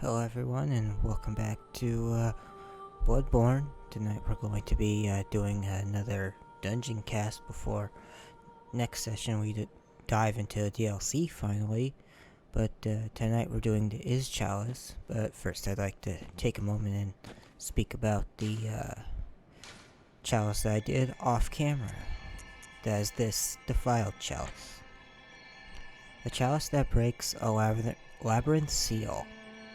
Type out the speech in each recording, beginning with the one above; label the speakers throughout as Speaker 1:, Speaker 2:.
Speaker 1: Hello everyone and welcome back to Bloodborne. Tonight we're going to be doing another dungeon cast before next session we dive into the DLC finally. But tonight we're doing the LIS Chalice. But first I'd like to take a moment and speak about the chalice that I did off camera. That is this defiled chalice. A chalice that breaks a labyrinth seal.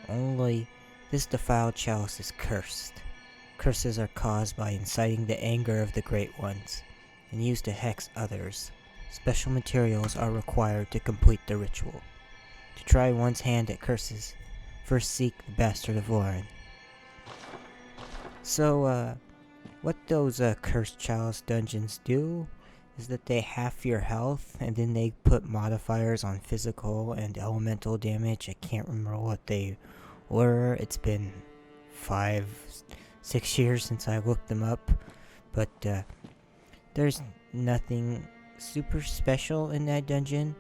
Speaker 1: Only this defiled chalice is cursed. Curses are caused by inciting the anger of the Great Ones, and used to hex others. Special materials are required to complete the ritual. To try one's hand at curses, first seek the Bastard of Lauren. So, what those cursed chalice dungeons do is that they half your health, and then they put modifiers on physical and elemental damage. I can't remember what they were. It's been 5-6 years since I looked them up, but there's nothing super special in that dungeon,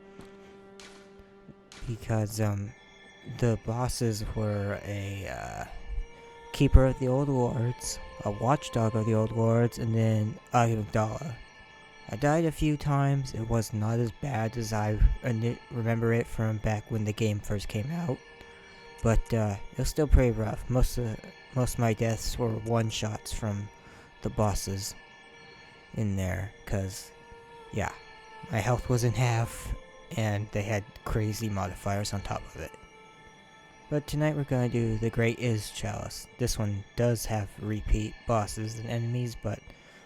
Speaker 1: because the bosses were a keeper of the old lords, a watchdog of the old lords, and then Agdala. I died a few times. It was not as bad as I remember it from back when the game first came out, but it was still pretty rough. Most of my deaths were one-shots from the bosses in there, cause yeah, my health was in half, and they had crazy modifiers on top of it. But tonight we're gonna do the Great LIS Chalice. This one does have repeat bosses and enemies, but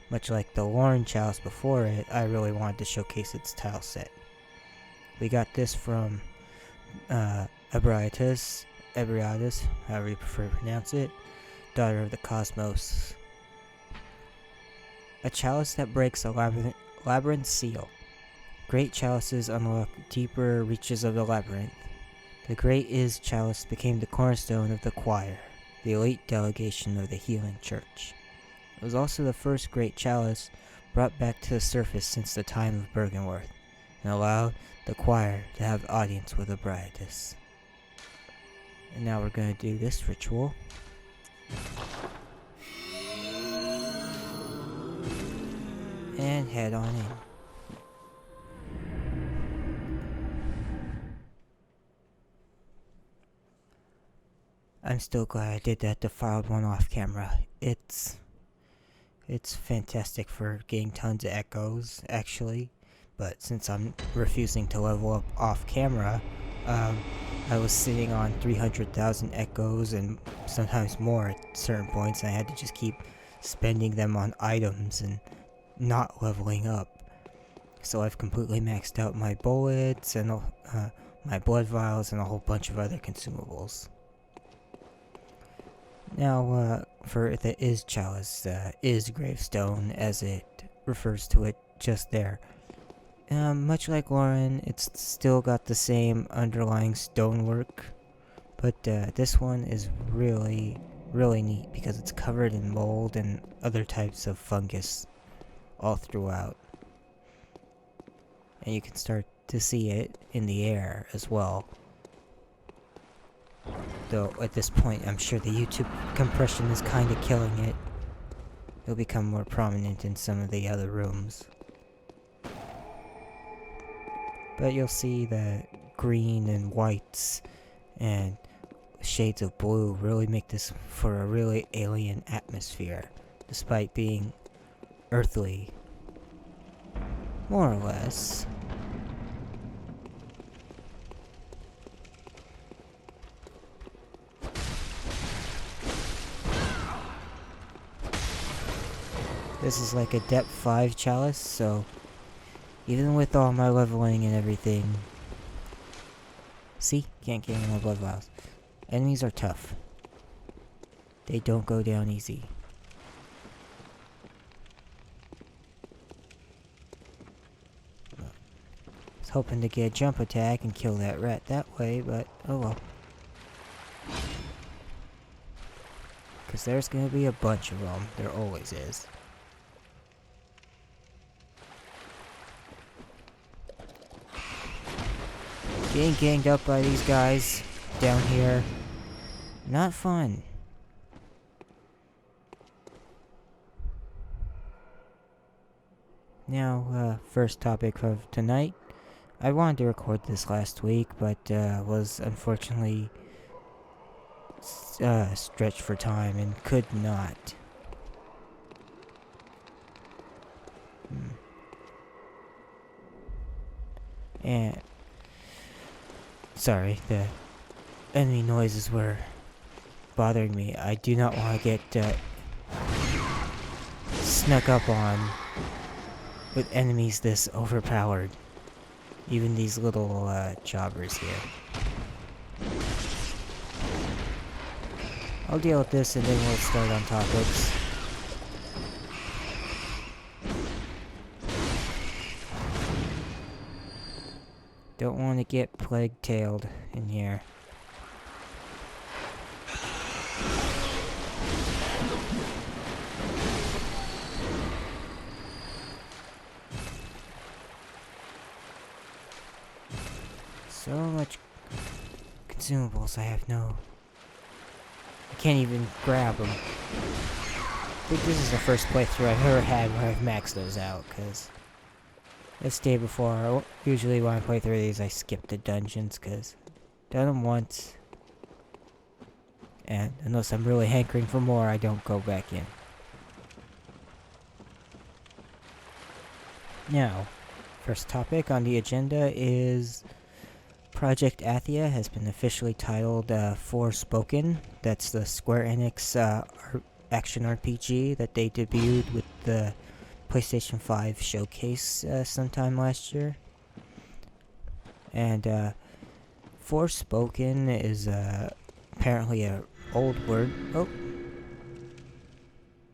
Speaker 1: much like the Lauren Chalice before it, I really wanted to showcase its tile set. We got this from Ebriatus, however you prefer to pronounce it, daughter of the cosmos. A chalice that breaks a labyrinth seal. Great chalices unlock deeper reaches of the labyrinth. The Great LIS Chalice became the cornerstone of the choir, the elite delegation of the Healing Church. It was also the first great chalice brought back to the surface since the time of Bergenworth, and allowed the choir to have audience with Ebriatus. And now we're going to do this ritual. And head on in. I'm still glad I did that defiled one off camera. It's fantastic for getting tons of echoes, actually, but since I'm refusing to level up off camera, I was sitting on 300,000 echoes and sometimes more at certain points, and I had to just keep spending them on items and not leveling up. So I've completely maxed out my bullets and my blood vials and a whole bunch of other consumables. Now, for the LIS Chalice, LIS Gravestone, as it refers to it just there. Much like Lauren, it's still got the same underlying stonework, but this one is really, really neat because it's covered in mold and other types of fungus all throughout. And you can start to see it in the air as well. Though at this point, I'm sure the YouTube compression is kind of killing it. It'll become more prominent in some of the other rooms. But you'll see that green and whites and shades of blue really make this for a really alien atmosphere, despite being earthly, more or less. This is like a depth 5 chalice, so even with all my leveling and everything, see, can't get any more blood vials. Enemies are tough. They don't go down easy. I was hoping to get a jump attack and kill that rat that way, but oh well. Because there's going to be a bunch of them. There always is. Getting ganged up by these guys down here. Not fun. Now, first topic of tonight. I wanted to record this last week, but was unfortunately stretched for time and could not. And sorry, the enemy noises were bothering me. I do not want to get snuck up on with enemies this overpowered. Even these little jobbers here. I'll deal with this and then we'll start on topics. Don't want to get plague-tailed in here. So much consumables, I have no... I can't even grab them. I think this is the first playthrough I've ever had where I've maxed those out, because... This day before, usually when I play through these, I skip the dungeons, because I've done them once. And unless I'm really hankering for more, I don't go back in. Now, first topic on the agenda is... Project Athia has been officially titled Forspoken. That's the Square Enix action RPG that they debuted with the PlayStation 5 showcase sometime last year. And Forspoken is apparently an old word. Oh,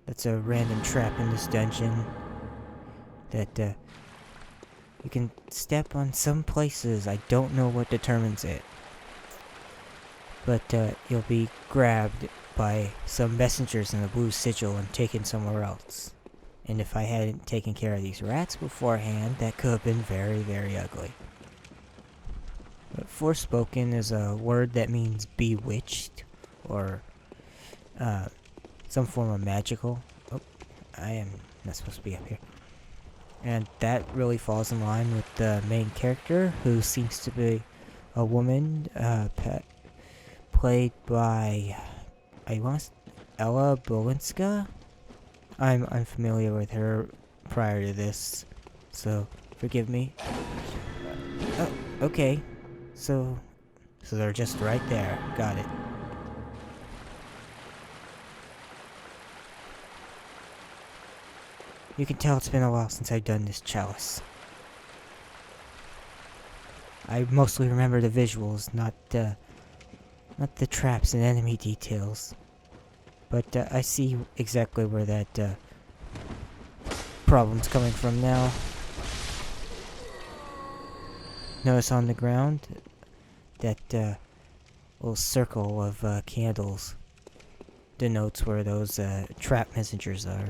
Speaker 1: that's a random trap in this dungeon that you can step on some places. I don't know what determines it. But you'll be grabbed by some messengers in the blue sigil and taken somewhere else. And if I hadn't taken care of these rats beforehand, that could have been very, very ugly. But Forspoken is a word that means bewitched, or some form of magical. Oh, I am not supposed to be up here. And that really falls in line with the main character, who seems to be a woman, played by, Ella Bolinska? I'm unfamiliar with her prior to this, so forgive me. Oh, okay. So they're just right there. Got it. You can tell it's been a while since I've done this Chalice. I mostly remember the visuals, not the traps and enemy details. But I see exactly where that problem's coming from now. Notice on the ground that little circle of candles denotes where those trap messengers are.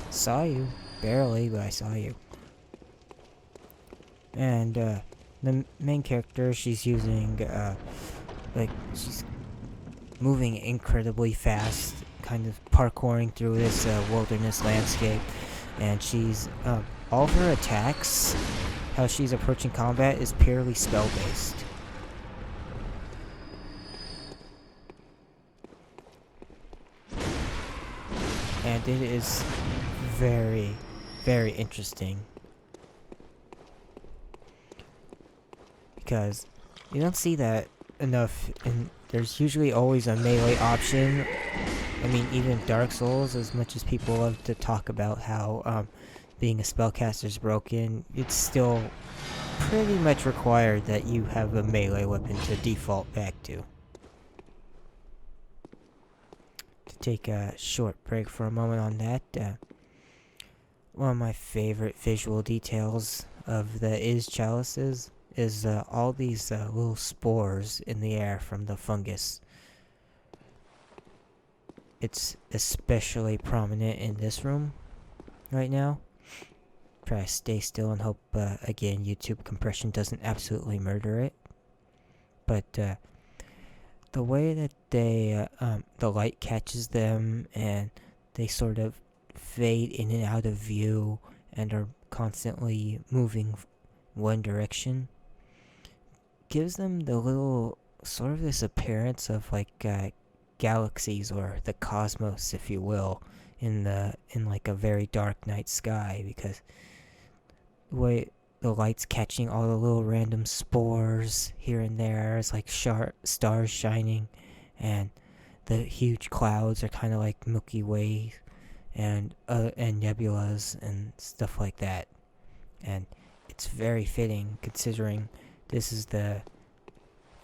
Speaker 1: Saw you. Barely, but I saw you. And the main character, she's using she's moving incredibly fast, kind of parkouring through this wilderness landscape, and she's all of her attacks, how she's approaching combat, is purely spell-based. And it is very, very interesting. Because you don't see that enough, and there's usually always a melee option. I mean, even Dark Souls, as much as people love to talk about how being a spellcaster is broken, it's still pretty much required that you have a melee weapon to default back to. To take a short break for a moment on that, one of my favorite visual details of the Chalices is all these little spores in the air from the fungus. It's especially prominent in this room right now. try to stay still and hope, again, YouTube compression doesn't absolutely murder it. But the way that the light catches them and they sort of fade in and out of view and are constantly moving one direction gives them the little sort of this appearance of like galaxies or the cosmos, if you will, in like a very dark night sky, because the way the light's catching all the little random spores here and there, it's like stars shining, and the huge clouds are kind of like Milky Way and nebulas and stuff like that. And it's very fitting considering this is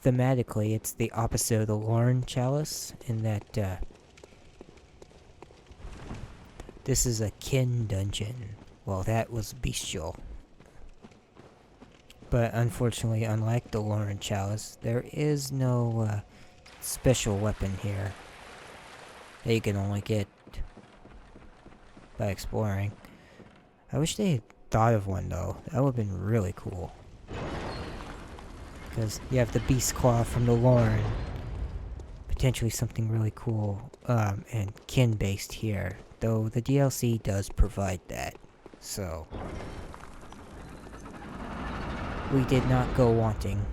Speaker 1: thematically it's the opposite of the Lorne Chalice, in that this is a kin dungeon. Well, that was bestial. But unfortunately, unlike the Lorne Chalice, there is no special weapon here that you can only get by exploring. I wish they had thought of one though. That would have been really cool. Because you have the Beast Claw from the Lorne. Potentially something really cool and kin-based here. Though the DLC does provide that. So we did not go wanting.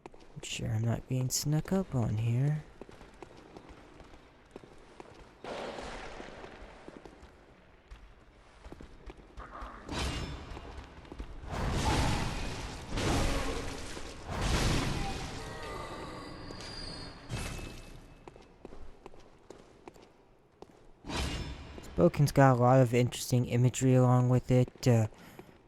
Speaker 1: I'm sure I'm not being snuck up on here. Forspoken's got a lot of interesting imagery along with it.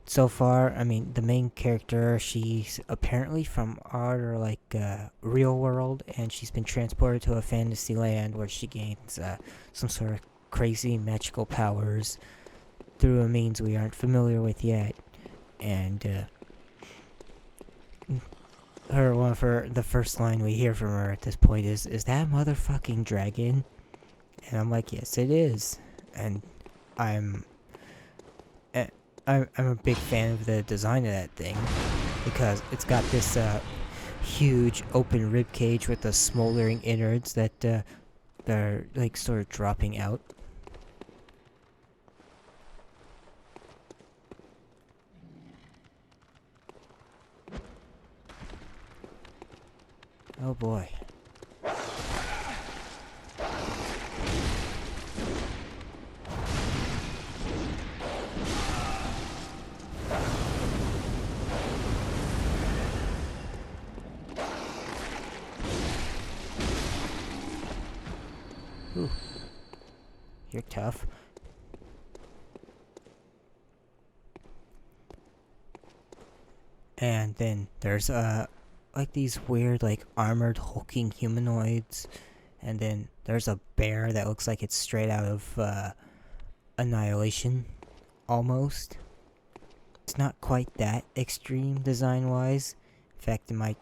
Speaker 1: So far, I mean, the main character, she's apparently from our, like, real world, and she's been transported to a fantasy land where she gains some sort of crazy magical powers through a means we aren't familiar with yet. And the first line we hear from her at this point is that a motherfucking dragon? And I'm like, yes, it is. And I'm a big fan of the design of that thing, because it's got this huge open rib cage with the smoldering innards that are like sort of dropping out. Oh boy. Ooh. You're tough. And then there's like these weird like armored hulking humanoids, and then there's a bear that looks like it's straight out of Annihilation almost. It's not quite that extreme design wise. In fact, it might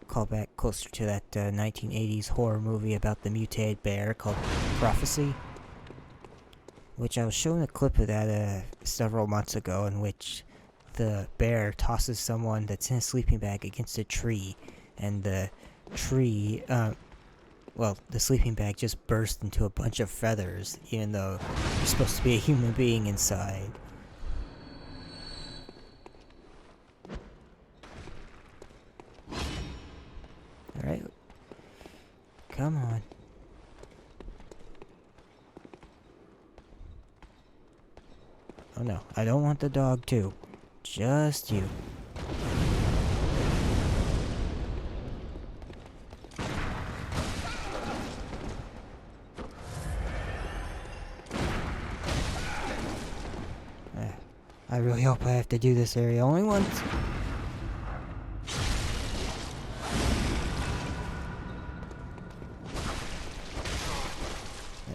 Speaker 1: call back closer to that 1980s horror movie about the mutated bear called Prophecy, which I was shown a clip of that several months ago, in which the bear tosses someone that's in a sleeping bag against a tree, and the tree, the sleeping bag just burst into a bunch of feathers, even though there's supposed to be a human being inside. Alright. Come on. Oh no, I don't want the dog too. Just you. I really hope I have to do this area only once.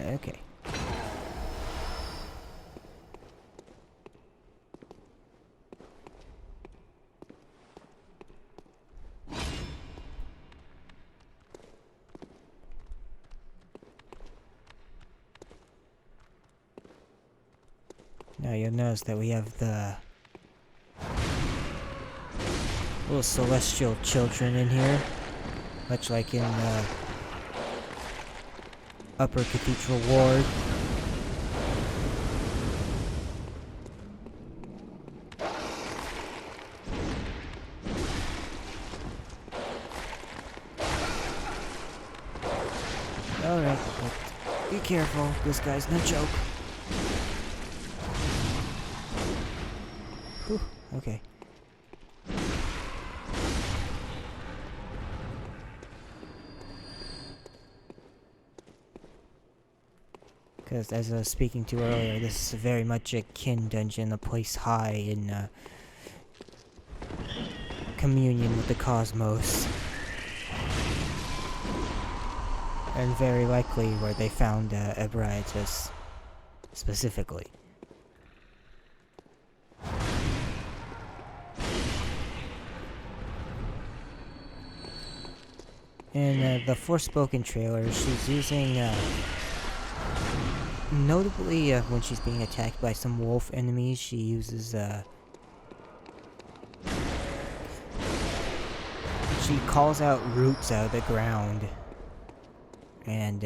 Speaker 1: Okay. Now you'll notice that we have the little celestial children in here, much like in the Upper Cathedral Ward. Alright, but be careful, this guy's no joke. Whew, okay. Because as I was speaking to earlier, this is very much a kin dungeon, a place high in communion with the cosmos. And very likely where they found Ebrietas specifically. In the Forspoken trailer, she's using, notably when she's being attacked by some wolf enemies, she uses, she calls out roots out of the ground. And,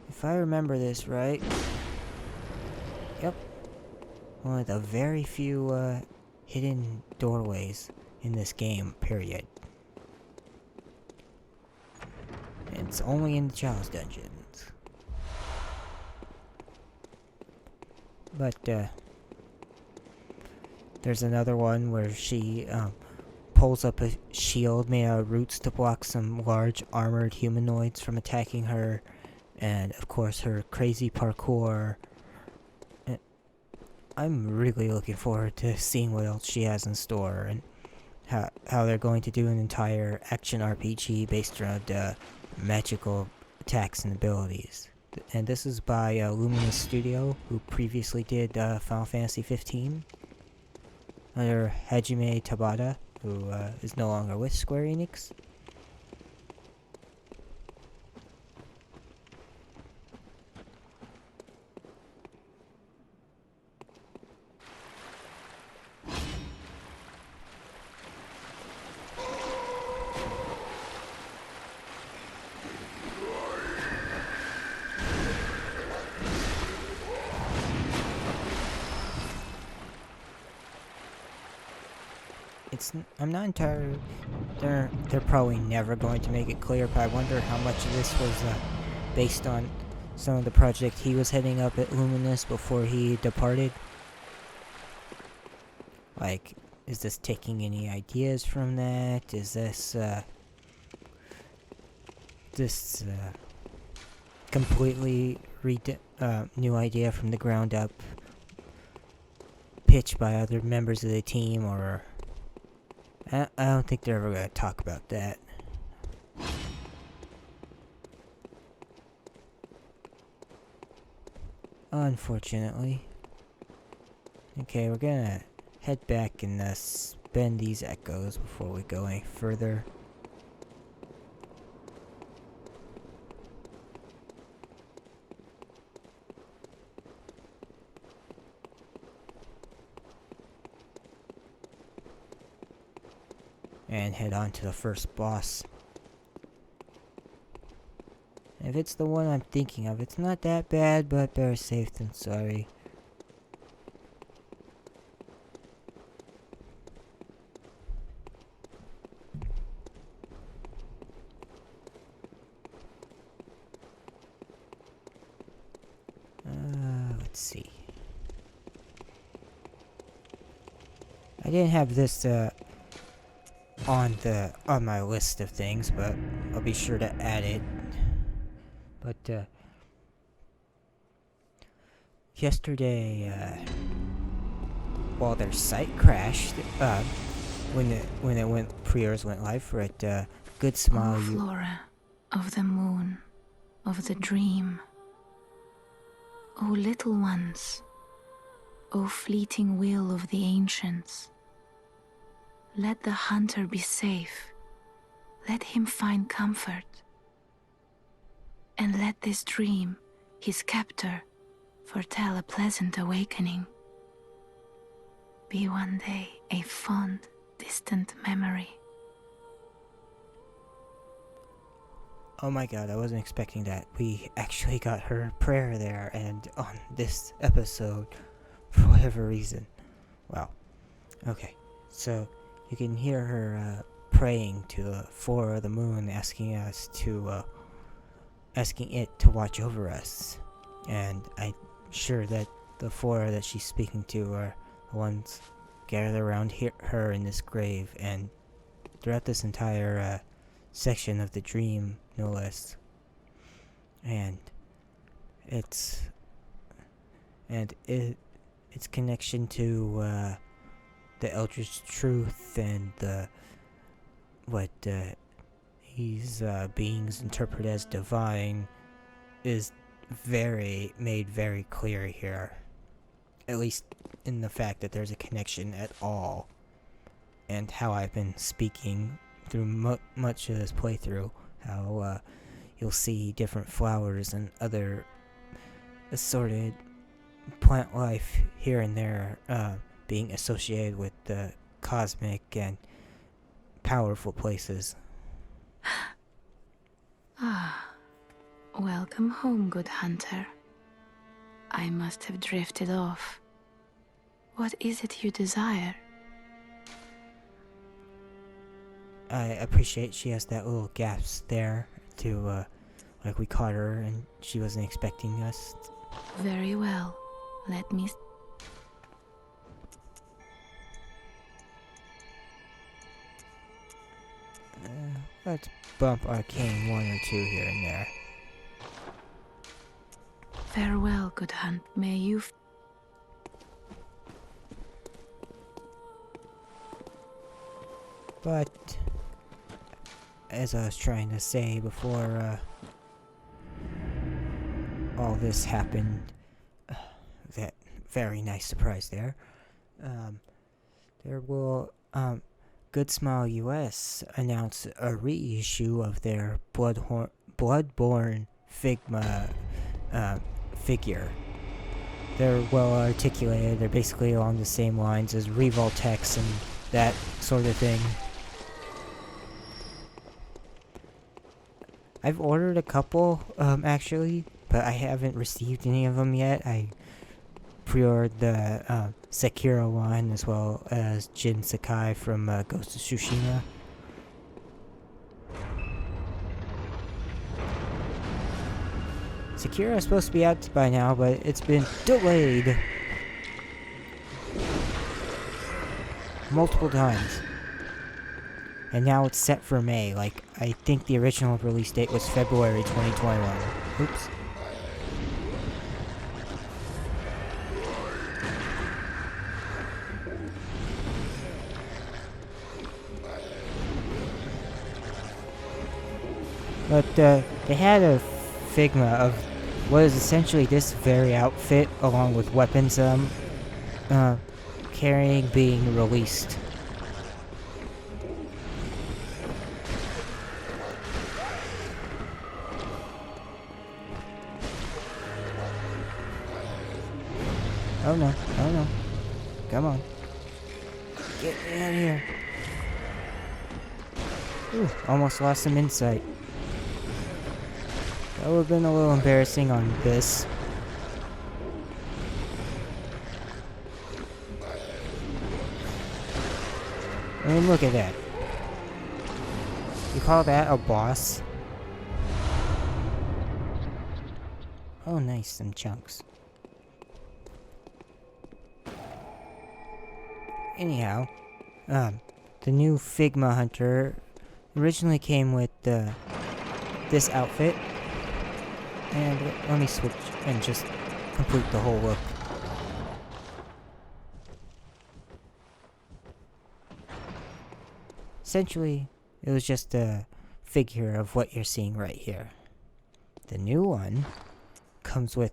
Speaker 1: if I remember this right, yep, one of the very few, hidden doorways in this game, period. It's only in the Chalice dungeons. But, there's another one where she, pulls up a shield made out of roots to block some large armored humanoids from attacking her, and of course her crazy parkour. I'm really looking forward to seeing what else she has in store, and how they're going to do an entire action RPG based around magical attacks and abilities. And this is by Luminous Studio, who previously did Final Fantasy 15, under Hajime Tabata, who is no longer with Square Enix. I'm not entirely. They're probably never going to make it clear, but I wonder how much of this was based on some of the project he was heading up at Luminous before he departed. Like, is this taking any ideas from that? Is this completely new idea from the ground up, pitched by other members of the team, or? I don't think they're ever going to talk about that. Unfortunately. Okay, we're gonna head back and spend these echoes before we go any further. And head on to the first boss. If it's the one I'm thinking of, it's not that bad, but better safe than sorry. Let's see. I didn't have this on my list of things, but I'll be sure to add it. But yesterday, while their site crashed, when pre-orders went live for it, Good Smile.
Speaker 2: Oh, Flora, of the moon, of the dream. O little ones, O fleeting will of the ancients. Let the hunter be safe, let him find comfort, and let this dream his captor, foretell a pleasant awakening. Be one day a fond, distant memory.
Speaker 1: Oh my god, I wasn't expecting that. We actually got her prayer there, and on this episode, for whatever reason. Wow. Okay, so you can hear her praying to the four of the moon, asking it to watch over us. And I'm sure that the four that she's speaking to are the ones gathered around her in this grave, and throughout this entire section of the dream, no less. And its connection to the Eldritch Truth and what these beings interpret as divine is made very clear here. At least in the fact that there's a connection at all. And how I've been speaking through much of this playthrough, how you'll see different flowers and other assorted plant life here and there being associated with the cosmic and powerful places.
Speaker 2: Ah, welcome home, good hunter. I must have drifted off. What is it you desire?
Speaker 1: I appreciate she has that little gasp there to, like we caught her and she wasn't expecting us.
Speaker 2: Very well. Let me...
Speaker 1: Let's bump Arcane 1 or 2 here and there.
Speaker 2: Farewell, good hunt. May you...
Speaker 1: But as I was trying to say before all this happened, that very nice surprise there, there will, Good Smile US announce a reissue of their Bloodborne Figma figure. They're well articulated, they're basically along the same lines as Revoltex and that sort of thing. I've ordered a couple, actually, but I haven't received any of them yet. I pre-ordered the Sekiro one as well as Jin Sakai from Ghost of Tsushima. Sekiro is supposed to be out by now, but it's been delayed multiple times. And now it's set for May. Like, I think the original release date was February 2021. Oops. But they had a Figma of what is essentially this very outfit, along with weapons carrying being released. Oh no, oh no. Come on. Get me out of here. Ooh, almost lost some insight. That would have been a little embarrassing on this. I mean, look at that. You call that a boss? Oh, nice, some chunks. Anyhow, the new Figma Hunter originally came with this outfit. And let me switch and just complete the whole look. Essentially, it was just a figure of what you're seeing right here. The new one comes with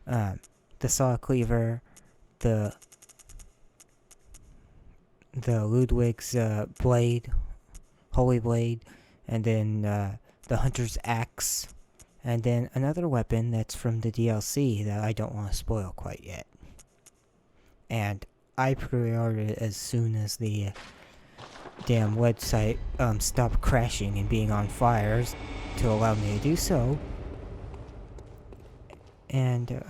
Speaker 1: the saw cleaver, the Ludwig's blade, holy blade, and then the hunter's axe, And then another weapon that's from the DLC that I don't want to spoil quite yet. And I pre-ordered it as soon as the damn website stopped crashing and being on fires to allow me to do so. And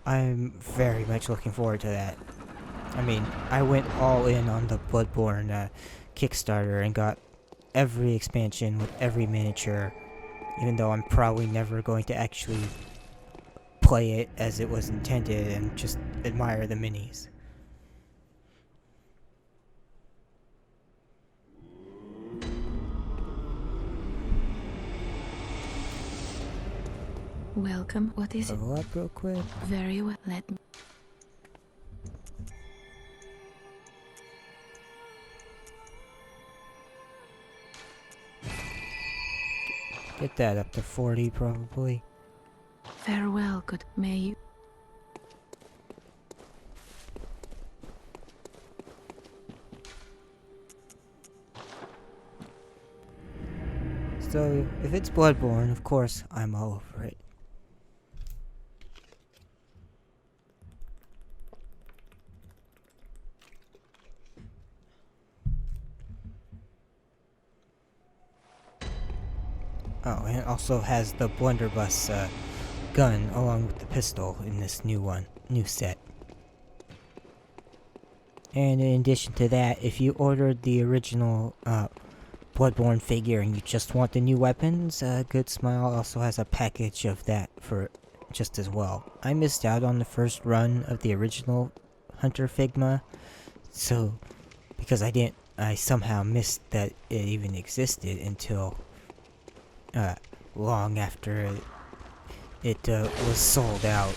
Speaker 1: I'm very much looking forward to that. I mean, I went all in on the Bloodborne Kickstarter and got every expansion with every miniature, even though I'm probably never going to actually play it as it was intended and just admire the minis.
Speaker 2: Welcome. What is it?
Speaker 1: Level up real quick.
Speaker 2: Very well. Let me.
Speaker 1: Get that up to 40 probably.
Speaker 2: Farewell, good. May you.
Speaker 1: So, if it's Bloodborne, of course, I'm all over it. Oh, and it also has the blunderbuss gun along with the pistol in this new set. And in addition to that, if you ordered the original Bloodborne figure and you just want the new weapons, Good Smile also has a package of that for just as well. I missed out on the first run of the original Hunter Figma, so because I somehow missed that it even existed until long after it was sold out.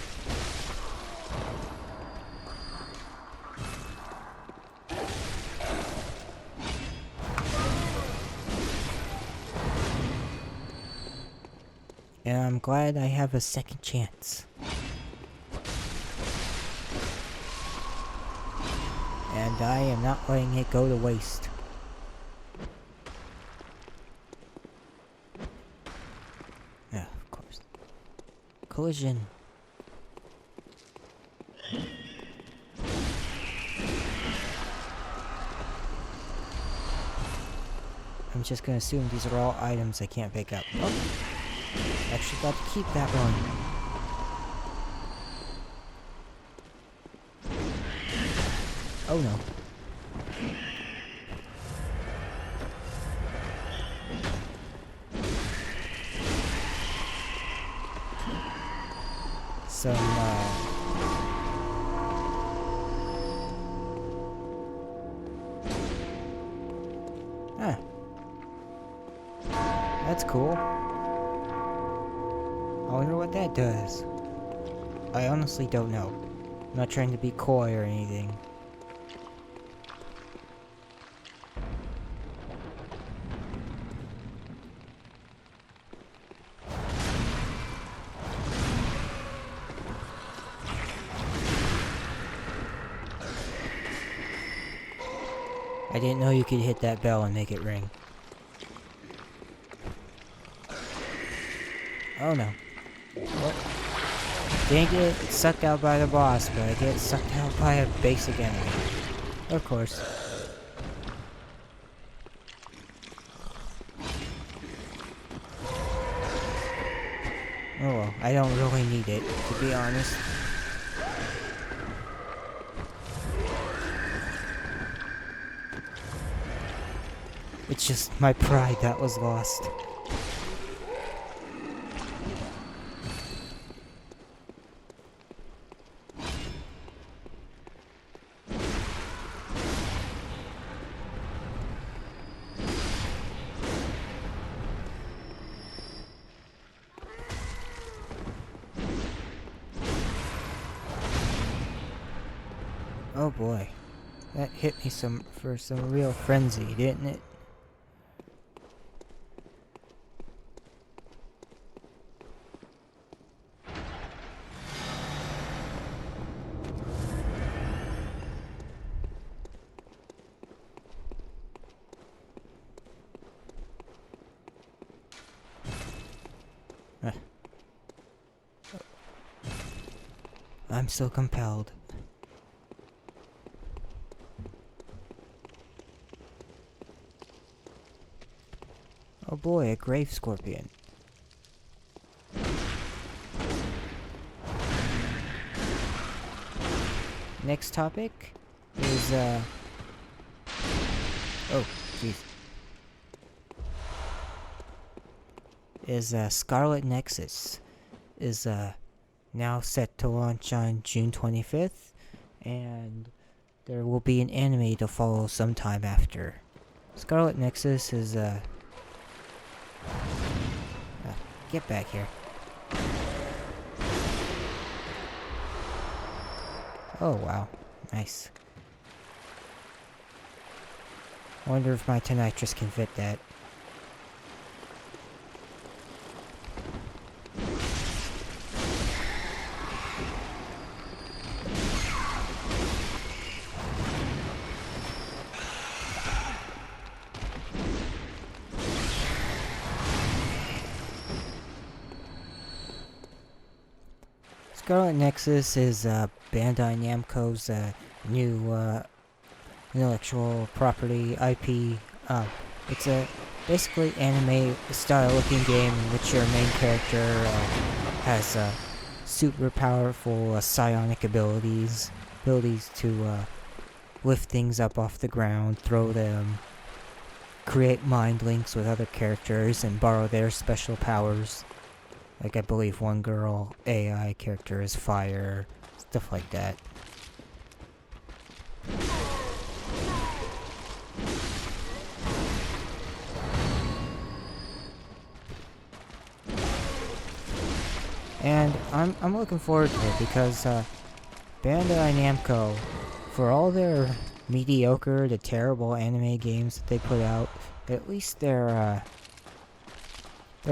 Speaker 1: And I'm glad I have a second chance. And I am not letting it go to waste. Yeah, of course. Collision. I'm just gonna assume these are all items I can't pick up. Oh. Actually got to keep that one. Oh no. Some that's cool. I wonder what that does. I honestly don't know. I'm not trying to be coy or anything. I didn't know you could hit that bell and make it ring. Oh no. What? Didn't get sucked out by the boss, but I get sucked out by a basic enemy. Of course. Oh well, I don't really need it, to be honest. It's just my pride that was lost. Oh boy, that hit me for some real frenzy, didn't it? I'm so compelled. Oh boy, a grave scorpion. Next topic is, oh, jeez. Is, Scarlet Nexus. Is, now set to launch on June 25th, and there will be an anime to follow sometime after. Scarlet Nexus is, get back here. Oh, wow. Nice. I wonder if my Tonitrus can fit that. Scarlet Nexus is Bandai Namco's new intellectual property IP. It's a basically anime style looking game in which your main character has super powerful psionic abilities to lift things up off the ground, throw them, create mind links with other characters, and borrow their special powers. Like, I believe one girl AI character is fire, stuff like that. And I'm looking forward to it because Bandai Namco, for all their mediocre to terrible anime games that they put out, at least their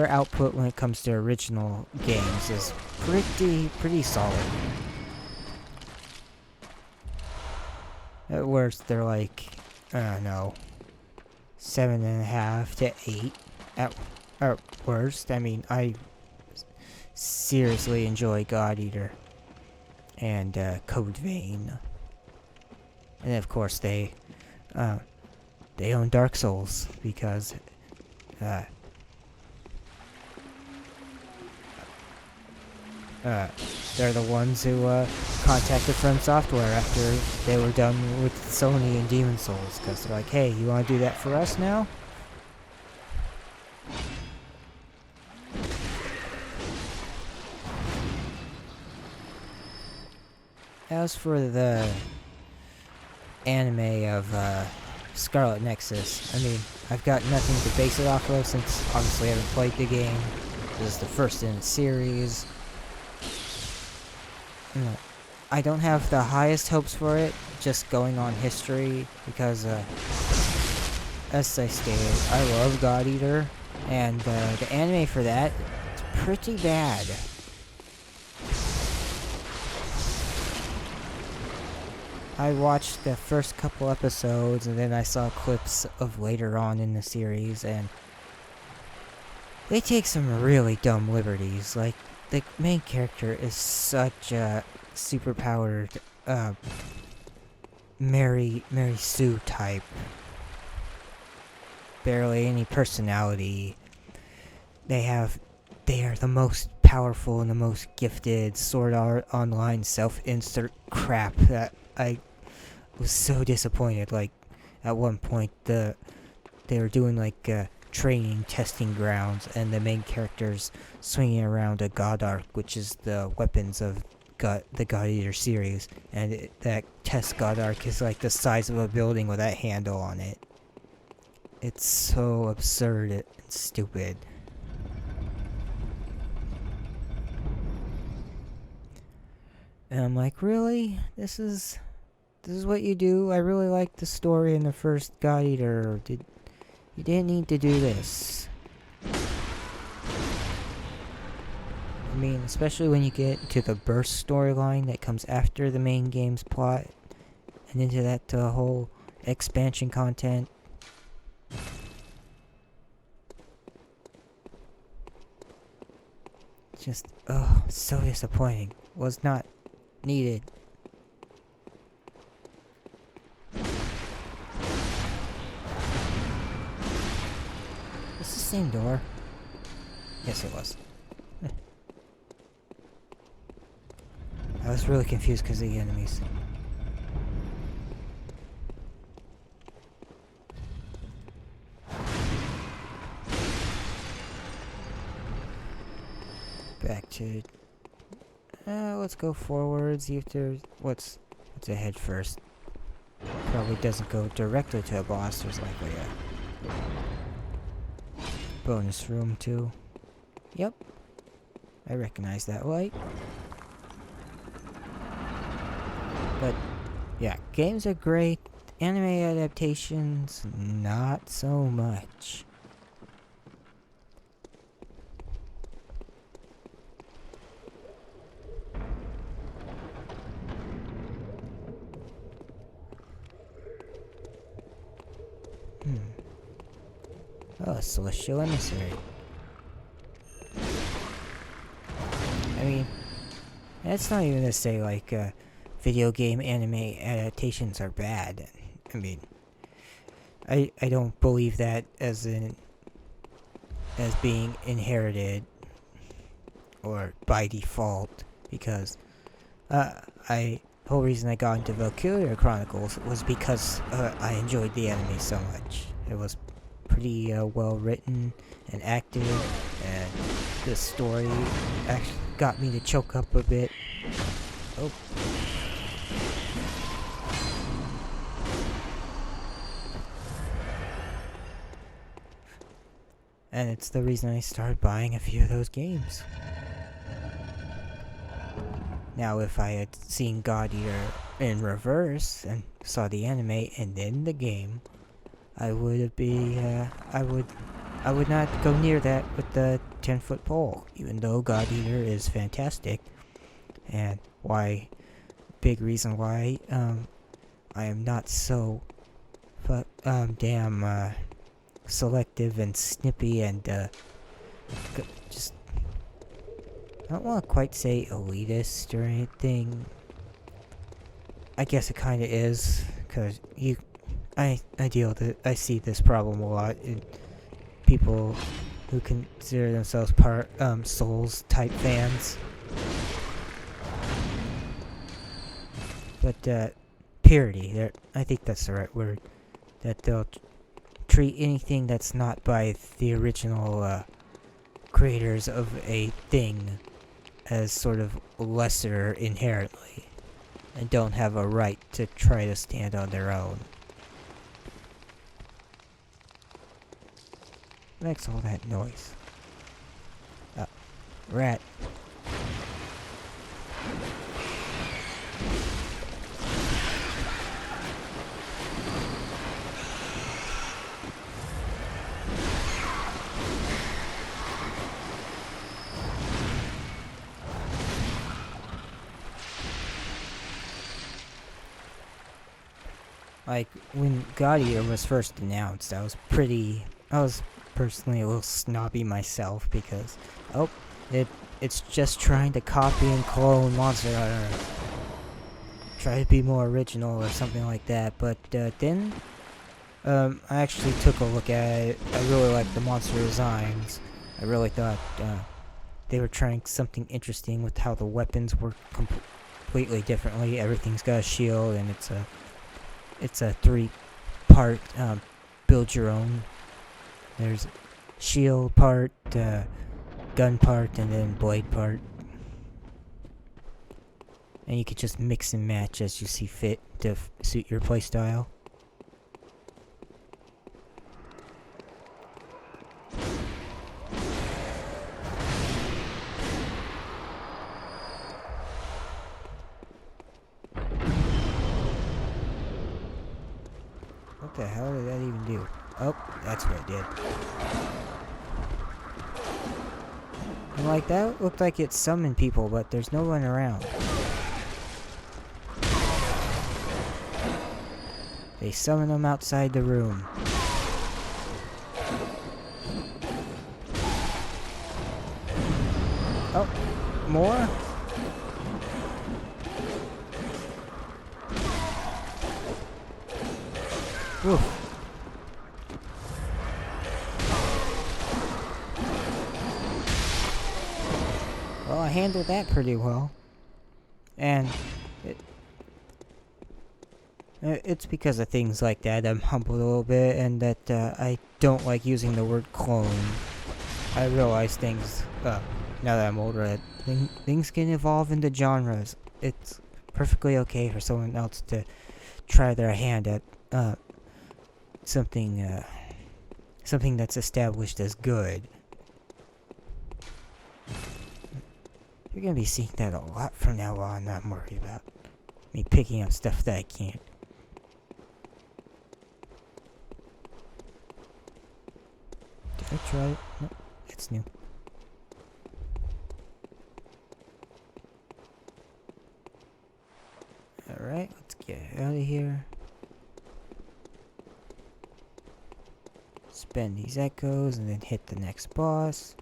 Speaker 1: output when it comes to original games is pretty solid. At worst, they're like, I don't know, 7.5 to 8 at worst. I mean, I seriously enjoy God Eater and Code Vein, and of course they own Dark Souls because they're the ones who contacted From Software after they were done with Sony and Demon Souls, because they're like, hey, you want to do that for us now? As for the anime of Scarlet Nexus, I mean, I've got nothing to base it off of since obviously I haven't played the game. This is the first in a series. I don't have the highest hopes for it, just going on history, because, as I stated, I love God Eater, and the anime for that is pretty bad. I watched the first couple episodes, and then I saw clips of later on in the series, and they take some really dumb liberties. Like, the main character is such a superpowered Mary Sue type. Barely any personality. They are the most powerful and the most gifted Sword Art Online self-insert crap that I was so disappointed. Like, at one point they were doing like training testing grounds, and the main character's swinging around a God Arc, which is the weapons of the God Eater series, and that test God Arc is like the size of a building with that handle on it. It's so absurd and stupid. And I'm like, really? This is what you do? I really liked the story in the first God Eater. You didn't need to do this. I mean, especially when you get to the burst storyline that comes after the main game's plot, and into that whole expansion content. Just, so disappointing. Was not needed. It's the same door. Yes, it was. I was really confused because of the enemies. Back to... let's go forward, see if there's... What's ahead first? Probably doesn't go directly to a boss. There's likely a bonus room too. Yep. I recognize that light. But, yeah, games are great. Anime adaptations, not so much. Oh, a celestial emissary. I mean, that's not even to say, like, video game anime adaptations are bad. I mean, I don't believe that as being inherited or by default, because the whole reason I got into Valkyria Chronicles was because I enjoyed the anime so much. It was pretty well written and acted, and the story actually got me to choke up a bit. Oh. And it's the reason I started buying a few of those games. Now, if I had seen God Eater in reverse and saw the anime and then the game, I would not go near that with the 10-foot pole, even though God Eater is fantastic. And big reason why, I am not so, damn, selective and snippy and, just, I don't want to quite say elitist or anything. I guess it kind of is, because I see this problem a lot in people who consider themselves Souls type fans. But, purity, I think that's the right word. That they'll treat anything that's not by the original, creators of a thing as sort of lesser inherently, and don't have a right to try to stand on their own. Makes all that noise. Rat. Like, when God Eater was first announced, I was personally a little snobby myself, because, it's just trying to copy and clone Monster Hunter. Try to be more original or something like that, but, then, I actually took a look at it. I really liked the monster designs. I really thought, they were trying something interesting with how the weapons work completely differently. Everything's got a shield, and it's a 3-part, build your own. There's shield part, gun part, and then blade part. And you could just mix and match as you see fit to suit your playstyle. What the hell did that even do? Oh, that's what it did. And like, that looked like it summoned people, but there's no one around. They summon them outside the room. Oh, more? Oof. Well, I handled that pretty well. And it's because of things like that I'm humbled a little bit, and that I don't like using the word clone. I realize things, now that I'm older, that things can evolve into genres. It's perfectly okay for someone else to try their hand at something that's established as good. You're gonna be seeing that a lot from now on. I'm worried about me picking up stuff that I can't. Did I try it? No, it's new. Alright, let's get out of here. Spend these echoes and then hit the next boss.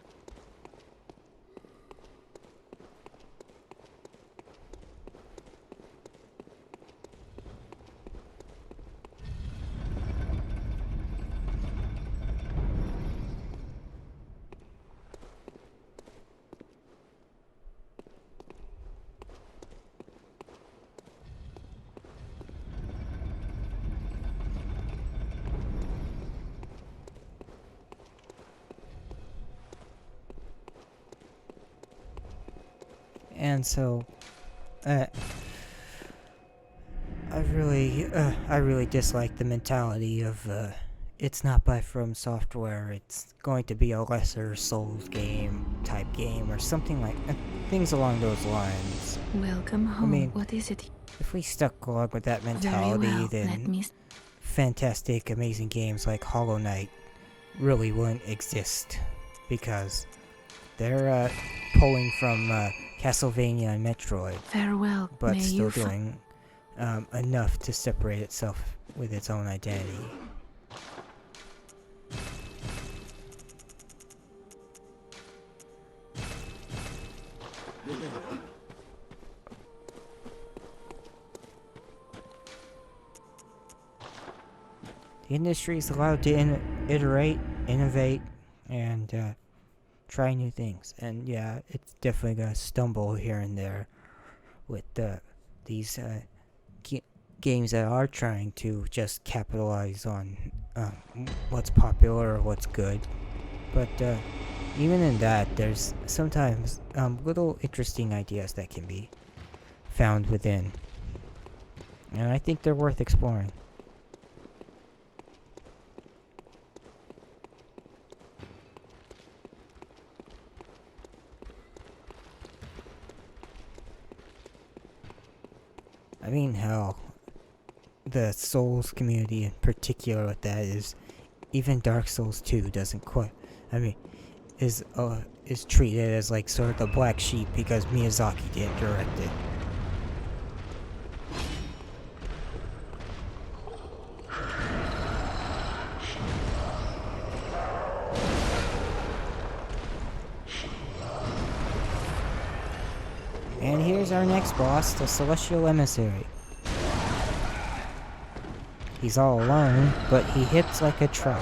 Speaker 1: And so, I really dislike the mentality of, it's not by From Software, it's going to be a lesser Souls type game, or something like, things along those lines.
Speaker 2: Welcome home.
Speaker 1: I mean,
Speaker 2: what is it?
Speaker 1: If we stuck along with that
Speaker 2: Very
Speaker 1: mentality,
Speaker 2: well.
Speaker 1: then
Speaker 2: Let me
Speaker 1: fantastic, amazing games like Hollow Knight really wouldn't exist, because they're, pulling from, Castlevania and Metroid,
Speaker 2: farewell.
Speaker 1: but
Speaker 2: May
Speaker 1: still
Speaker 2: you
Speaker 1: doing enough to separate itself with its own identity. The industry is allowed to iterate, innovate, and try new things. And yeah, it's definitely gonna stumble here and there with these games that are trying to just capitalize on what's popular or what's good. But even in that, there's sometimes little interesting ideas that can be found within. And I think they're worth exploring. I mean, hell, the Souls community in particular with that is, even Dark Souls 2 doesn't quite, is treated as like sort of the black sheep because Miyazaki didn't direct it. And here's our next boss, the Celestial Emissary. He's all alone, but he hits like a truck.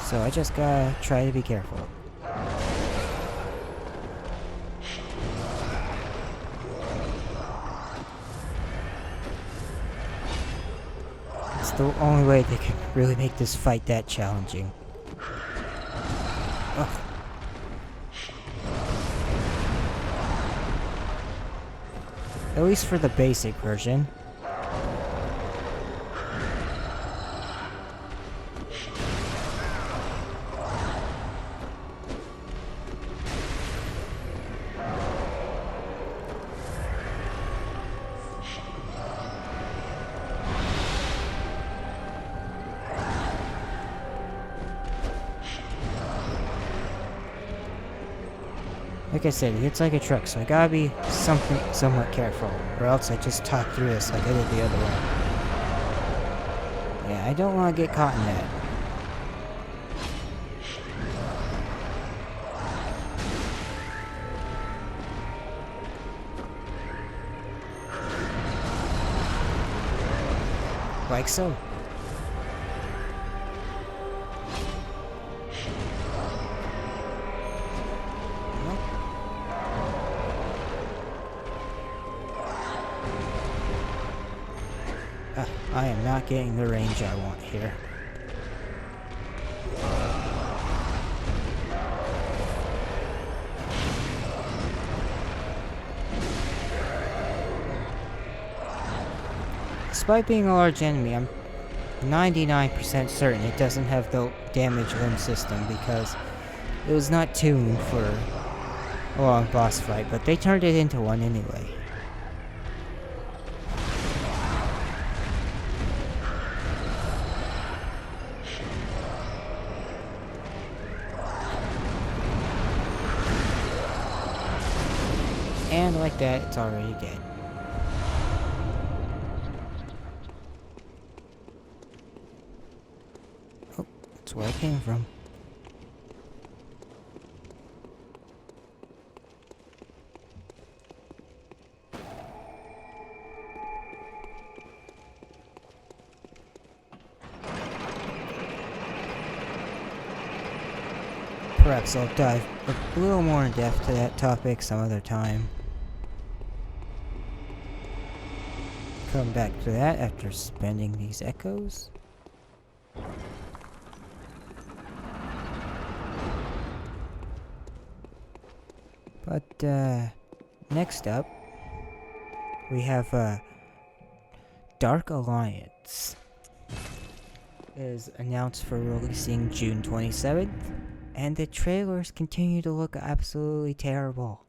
Speaker 1: So I just gotta try to be careful. It's the only way they can really make this fight that challenging. Ugh. At least for the basic version. Like I said, it's like a truck, so I gotta be somewhat careful, or else I just talk through this like I did the other one. Yeah, I don't want to get caught in that. like so. I am not getting the range I want here. Despite being a large enemy, I'm 99% certain it doesn't have the damage limb system because it was not tuned for a long boss fight, but they turned it into one anyway. And like that, it's already dead. Oh, that's where I came from. Perhaps I'll dive a little more in depth to that topic some other time. Come back to that after spending these echoes. But, next up, we have, Dark Alliance. It is announced for releasing June 27th, and the trailers continue to look absolutely terrible.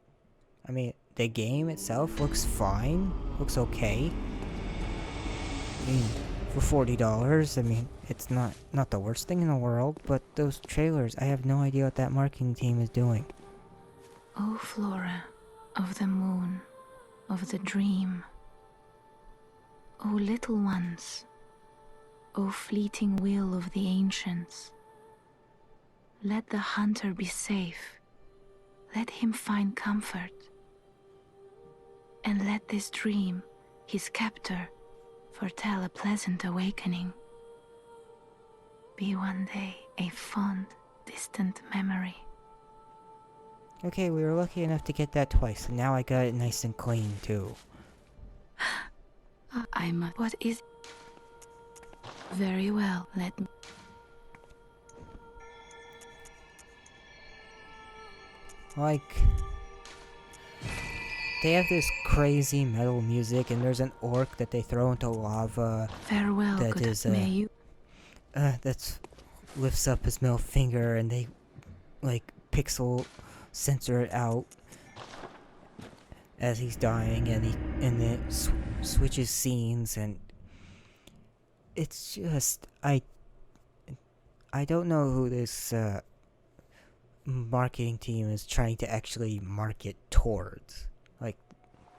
Speaker 1: I mean, the game itself looks fine, looks okay. I mean, for $40, I mean, it's not the worst thing in the world, but those trailers, I have no idea what that marketing team is doing.
Speaker 2: O Flora of the moon, of the dream. O little ones, O fleeting will of the ancients. Let the hunter be safe, let him find comfort, and let this dream, his captor, foretell a pleasant awakening. Be one day a fond, distant memory.
Speaker 1: Okay, we were lucky enough to get that twice, and now I got it nice and clean, too.
Speaker 2: What is... Very well, let me...
Speaker 1: Like, they have this crazy metal music, and there's an orc that they throw into lava.
Speaker 2: Farewell,
Speaker 1: that
Speaker 2: good,
Speaker 1: is,
Speaker 2: may you...
Speaker 1: that's lifts up his middle finger, and they, like, pixel censor it out as he's dying, and it switches scenes, and it's just, I don't know who this, marketing team is trying to actually market towards. Like,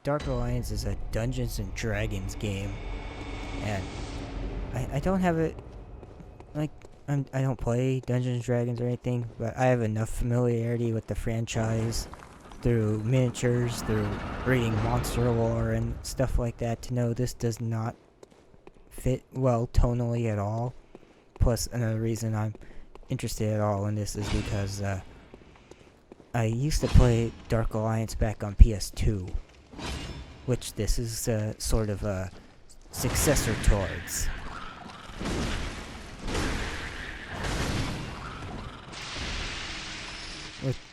Speaker 1: Dark Alliance is a Dungeons and Dragons game, and I don't have it, like, I don't play Dungeons and Dragons or anything, but I have enough familiarity with the franchise through miniatures, through reading monster lore and stuff like that, to know this does not fit well tonally at all. Plus, another reason I'm interested at all in this is because I used to play Dark Alliance back on PS2, which this is sort of a successor towards.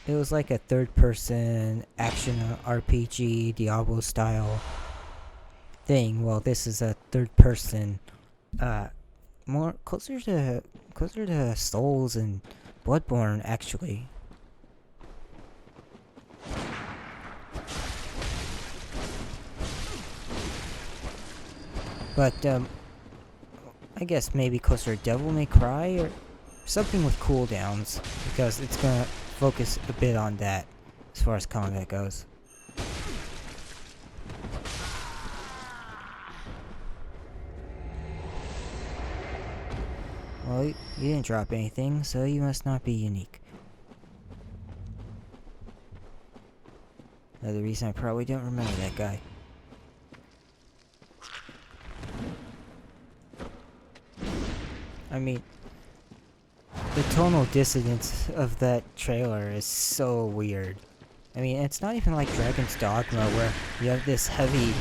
Speaker 1: It was like a third-person action RPG Diablo style thing. Well, this is a third-person, more closer to Souls and Bloodborne, actually. But I guess maybe closer to Devil May Cry or something with cooldowns, because it's gonna focus a bit on that as far as combat goes. Well, you didn't drop anything, so you must not be unique. Another reason I probably don't remember that guy. I mean, the tonal dissonance of that trailer is so weird. I mean, it's not even like Dragon's Dogma, where you have this heavy,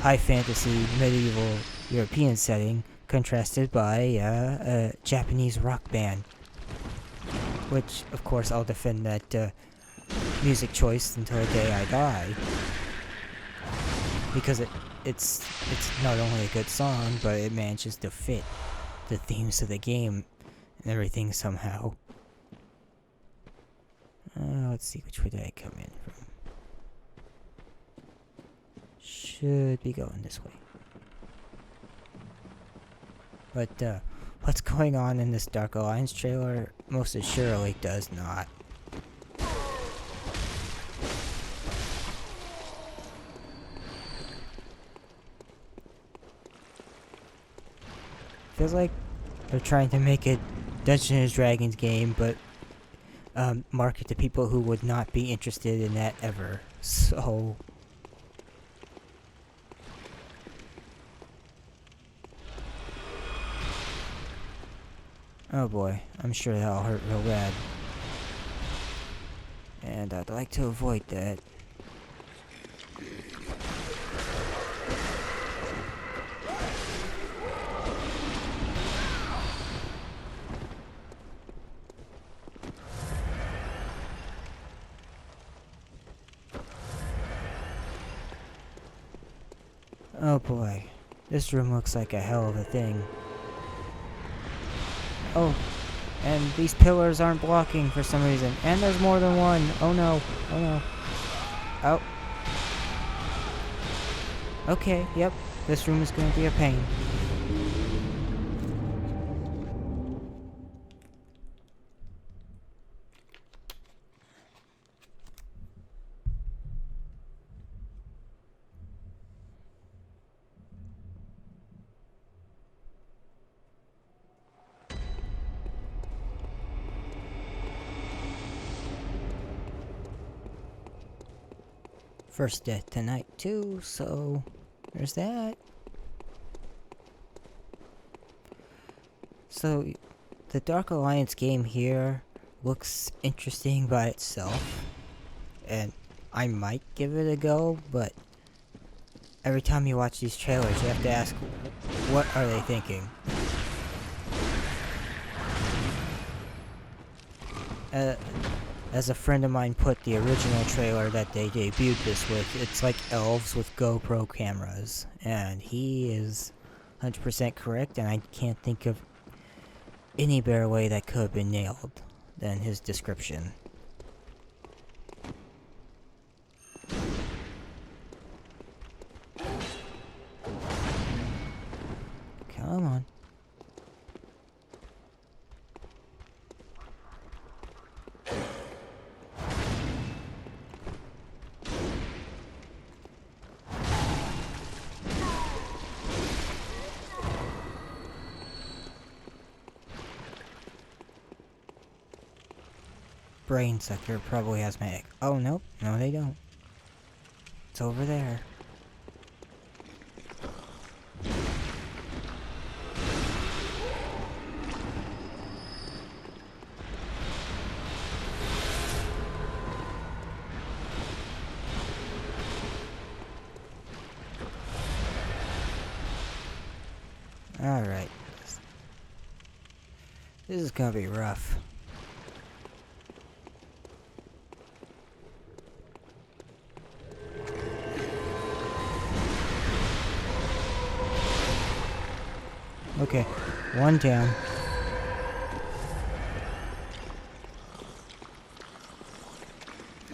Speaker 1: high fantasy, medieval European setting contrasted by a Japanese rock band. Which, of course, I'll defend that music choice until the day I die. Because it's not only a good song, but it manages to fit the themes of the game and everything somehow. Let's see, which way did I come in from? Should be going this way. But, what's going on in this Dark Alliance trailer most assuredly does not. Feels like they're trying to make a Dungeons & Dragons game, but market to people who would not be interested in that ever. So... oh boy, I'm sure that'll hurt real bad. And I'd like to avoid that. Oh boy, this room looks like a hell of a thing. Oh, and these pillars aren't blocking for some reason. And there's more than one. Oh no, oh no. Oh. Okay, yep, this room is going to be a pain. First death tonight too, so there's that. So the Dark Alliance game here looks interesting by itself, and I might give it a go, but every time you watch these trailers you have to ask, what are they thinking? As a friend of mine put the original trailer that they debuted this with, it's like elves with GoPro cameras. And he is 100% correct, and I can't think of any better way that could have been nailed than his description. Come on. Brain sucker probably has my egg. Oh, nope. No, they don't. It's over there. Alright. This is gonna be rough. Okay, one down.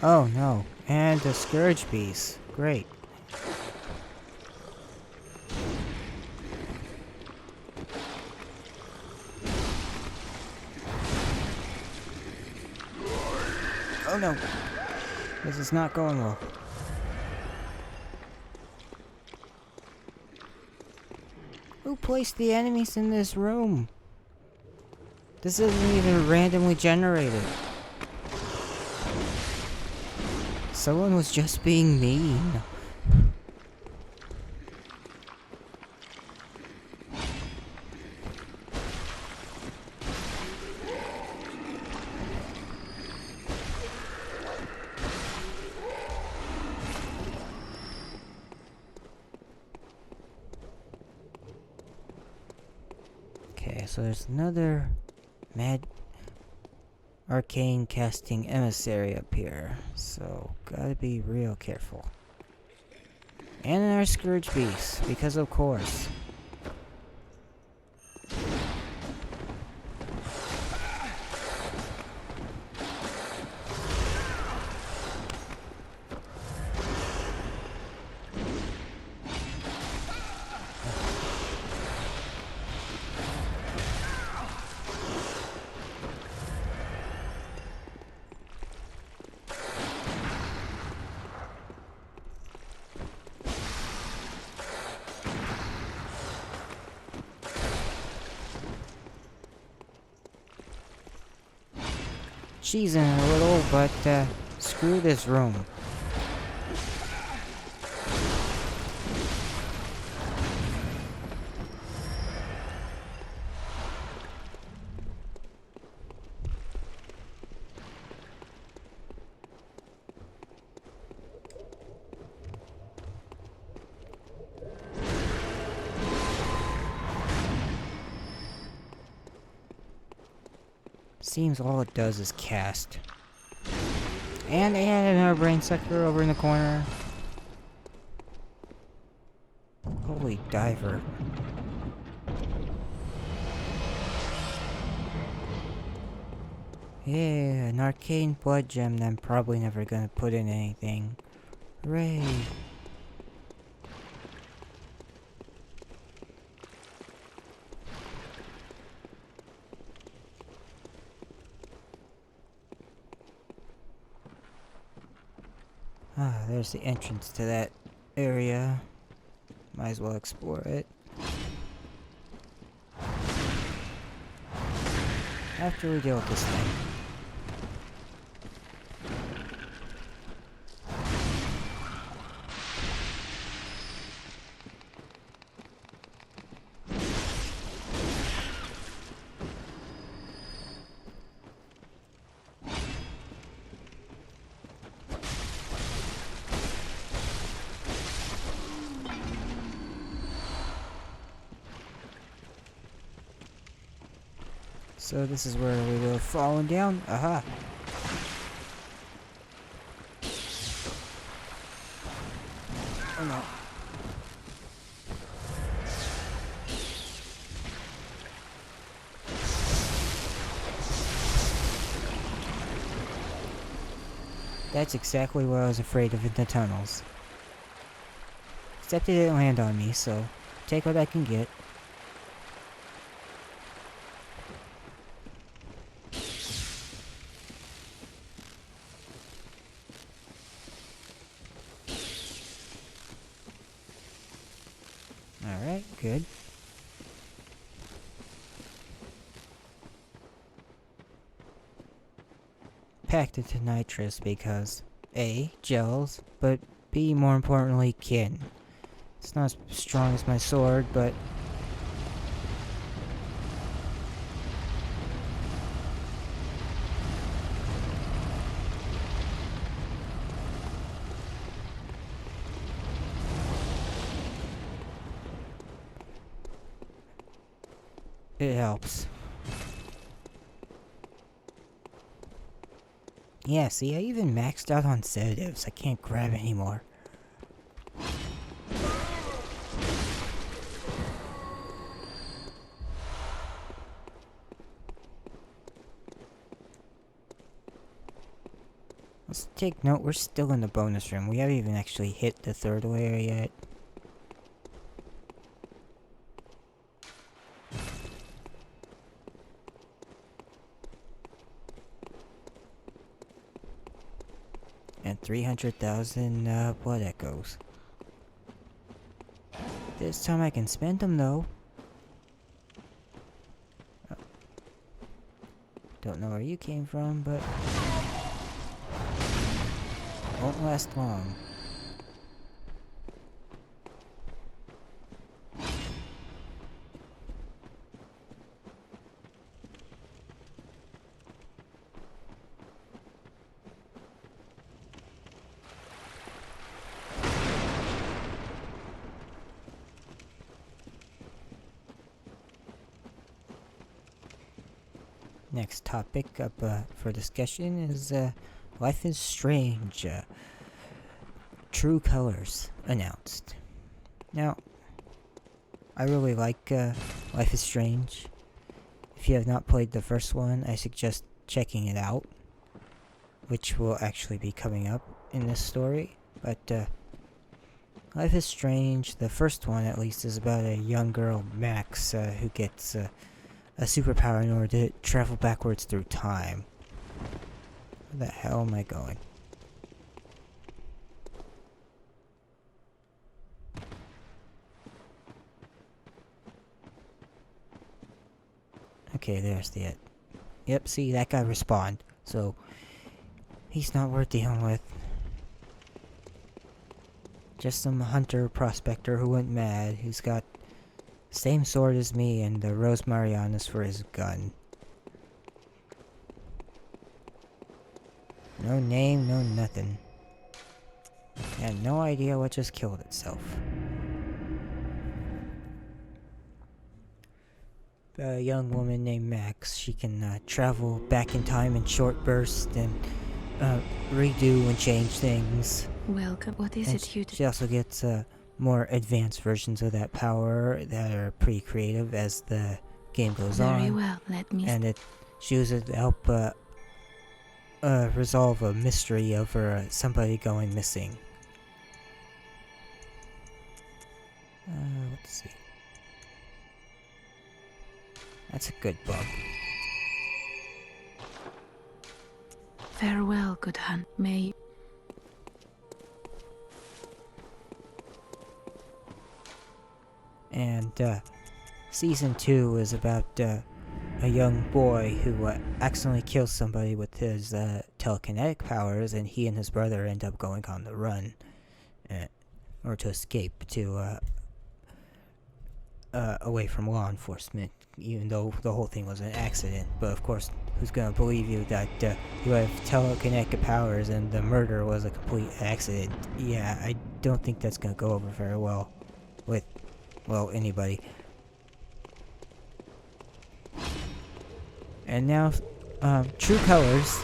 Speaker 1: Oh no, and a Scourge piece. Great. Oh no, this is not going well. Who placed the enemies in this room? This isn't even randomly generated. Someone was just being mean. so there's another mad arcane casting emissary up here. So, gotta be real careful. And another Scourge Beast, because of course. Cheesing a little, but screw this room. Seems all it does is cast. And they had another brain sucker over in the corner. Holy diver. Yeah, an arcane blood gem that I'm probably never gonna put in anything. Hooray. Ah, there's the entrance to that area. Might as well explore it. After we deal with this thing. So this is where we would have fallen down. Aha! Oh no. That's exactly what I was afraid of in the tunnels. Except it didn't land on me, so take what I can get. Alright, good. Packed into nitrous because A, gels, but B, more importantly, kin. It's not as strong as my sword, but it helps. Yeah, see, I even maxed out on sedatives. I can't grab anymore. Let's take note, we're still in the bonus room. We haven't even actually hit the third layer yet. And 300,000 blood echoes. This time I can spend them though. Don't know where you came from, but won't last long. Next topic up for discussion is Life is Strange. True Colors announced. Now, I really like Life is Strange. If you have not played the first one, I suggest checking it out, which will actually be coming up in this story. But Life is Strange, the first one at least, is about a young girl, Max, who gets a superpower in order to travel backwards through time. Where the hell am I going? Okay, there's the it. Yep, see, that guy respawned. So, he's not worth dealing with. Just some hunter prospector who went mad, who's got same sword as me and the Rose Marianas for his gun. No name, no nothing. And no idea what just killed itself. A young woman named Max. She can travel back in time in short bursts and redo and change things.
Speaker 2: Welcome. What is it you do?
Speaker 1: She also gets more advanced versions of that power that are pretty creative as the game goes on.
Speaker 2: Very well, let me...
Speaker 1: And she uses it to help resolve a mystery over somebody going missing. Let's see. That's a good bug.
Speaker 2: Farewell, good hunt. May...
Speaker 1: And season 2 is about a young boy who accidentally kills somebody with his telekinetic powers, and he and his brother end up going on the run, or to escape to away from law enforcement, even though the whole thing was an accident. But of course, who's gonna believe you that you have telekinetic powers and the murder was a complete accident? Yeah, I don't think that's gonna go over very well with, well, anybody. And now, True Colors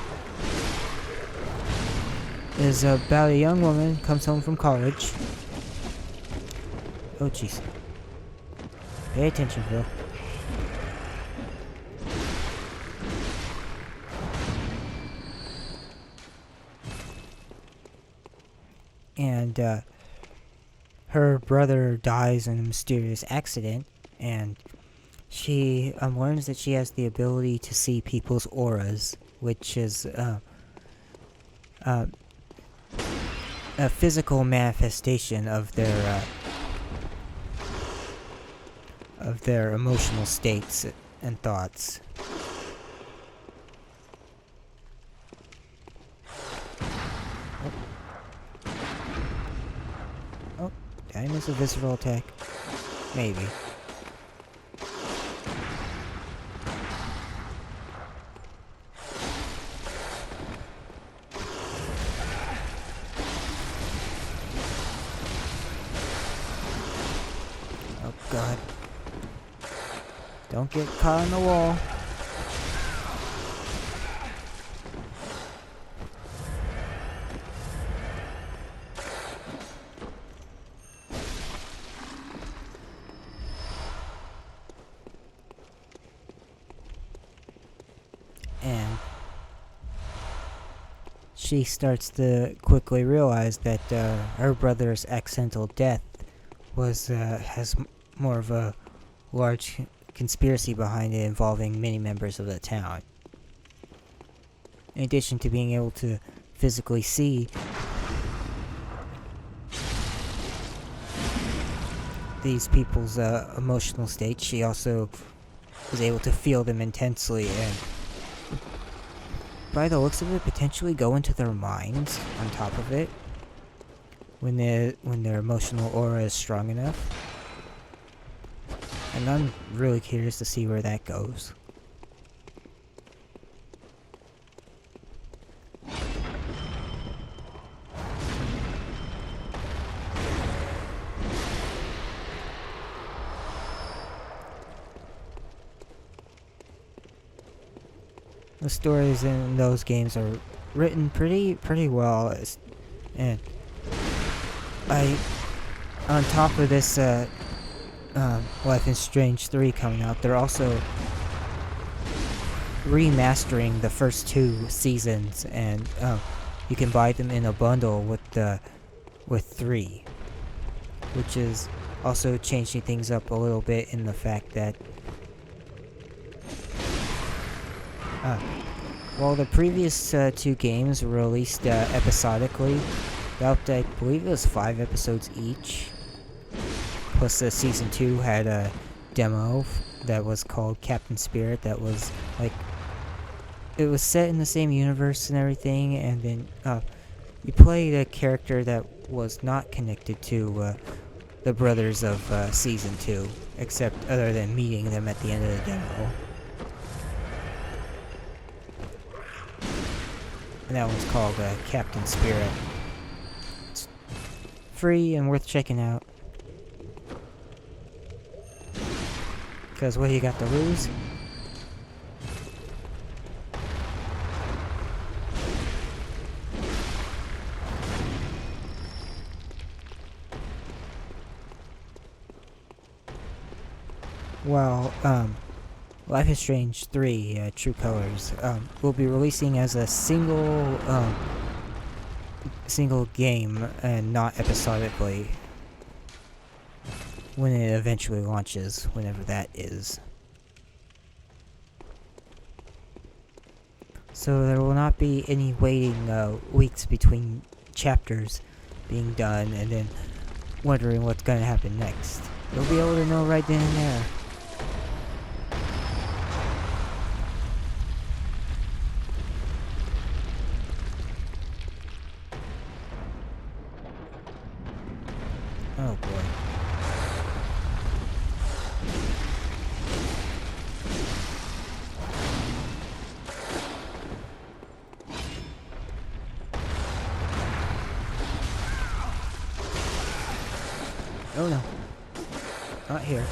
Speaker 1: is about a young woman who comes home from college. Oh, jeez. Pay attention, Phil. And, her brother dies in a mysterious accident, and she learns that she has the ability to see people's auras, which is a physical manifestation of their emotional states and thoughts. Oh, did I miss a visceral attack? Maybe. Oh god. Don't get caught on the wall. And she starts to quickly realize that her brother's accidental death has more of a large conspiracy behind it, involving many members of the town. In addition to being able to physically see these people's emotional states, she also was able to feel them intensely, and by the looks of it, potentially go into their minds on top of it when their emotional aura is strong enough. And I'm really curious to see where that goes. The stories in those games are written pretty well, and on top of this Life is Strange 3 coming out, they're also remastering the first 2 seasons, and you can buy them in a bundle with 3, which is also changing things up a little bit in the fact that while the previous 2 games were released episodically, about I believe it was 5 episodes each, plus season 2 had a demo that was called Captain Spirit, that was like, it was set in the same universe and everything, and then you played a character that was not connected to the brothers of season 2, except other than meeting them at the end of the demo. And that one's called Captain Spirit. It's free and worth checking out. Because what do you got to lose? Well, Life is Strange 3, True Colors, will be releasing as a single game and not episodically when it eventually launches, whenever that is. So there will not be any waiting weeks between chapters being done and then wondering what's going to happen next. You'll be able to know right then and there. Oh boy. Oh no. Not here.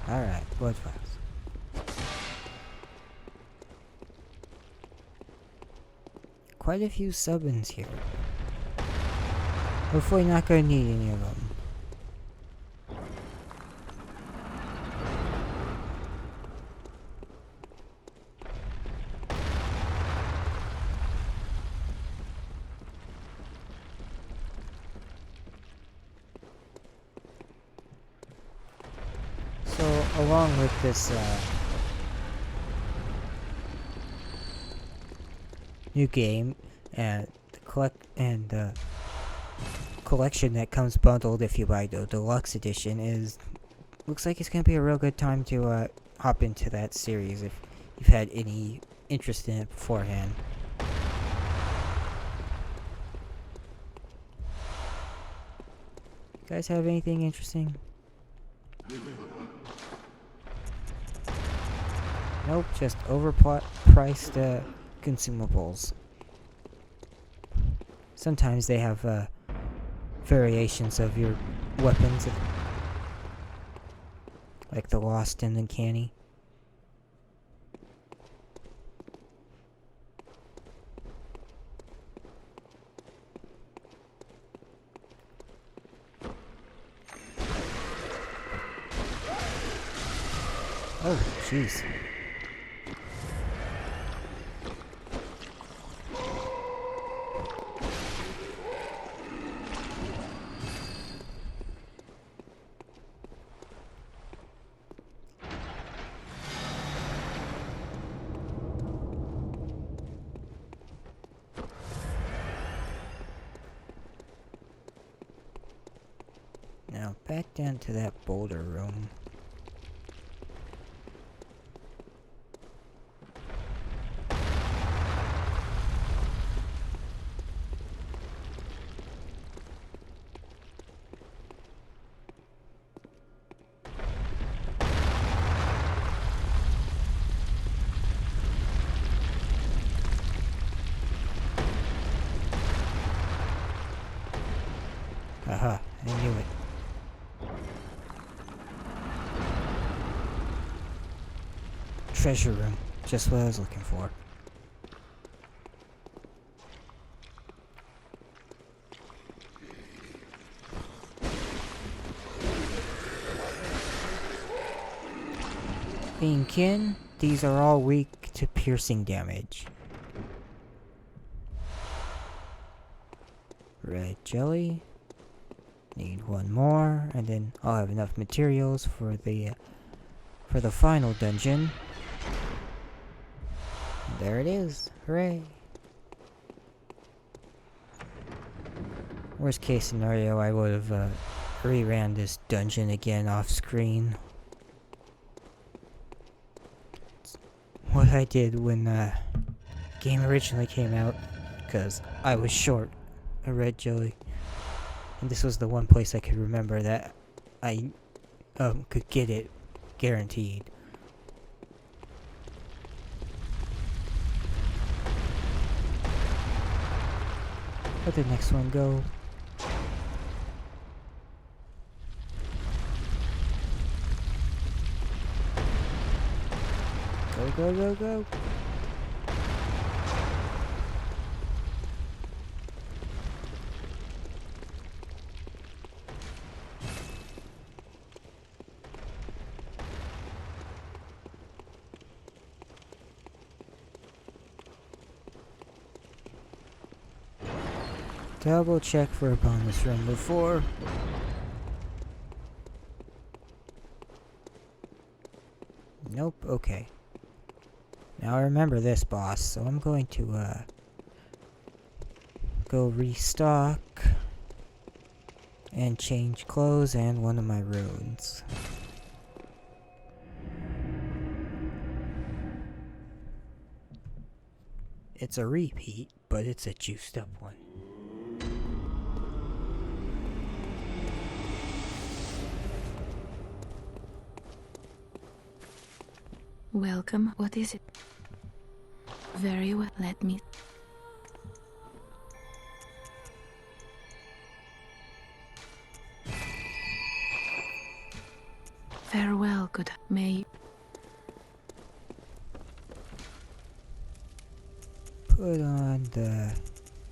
Speaker 1: Alright, blood files. Quite a few subbins here. Hopefully not gonna need any of them. So, along with this new game and the collection that comes bundled if you buy the deluxe edition, looks like it's gonna be a real good time to hop into that series if you've had any interest in it beforehand. You guys have anything interesting? Nope, just overpriced consumables. Sometimes they have variations of your weapons, like the Lost and Uncanny. Oh, jeez. Now, back down to that boulder room. Aha, I knew it. treasure room. Just what I was looking for. Being kin, these are all weak to piercing damage. Red jelly. Need one more, and then I'll have enough materials for the final dungeon. And there it is. Hooray! Worst case scenario, I would have reran this dungeon again off screen. What I did when the game originally came out, because I was short a red jelly. And this was the one place I could remember that I could get it guaranteed. Where'd the next one go? Go, go, go, go! Double check for a bonus run before. Nope, okay. Now I remember this boss, so I'm going to go restock and change clothes and one of my runes. It's a repeat, but it's a juiced up one.
Speaker 2: Welcome. What is it? Very well. Let me. Farewell, good. May.
Speaker 1: Put on the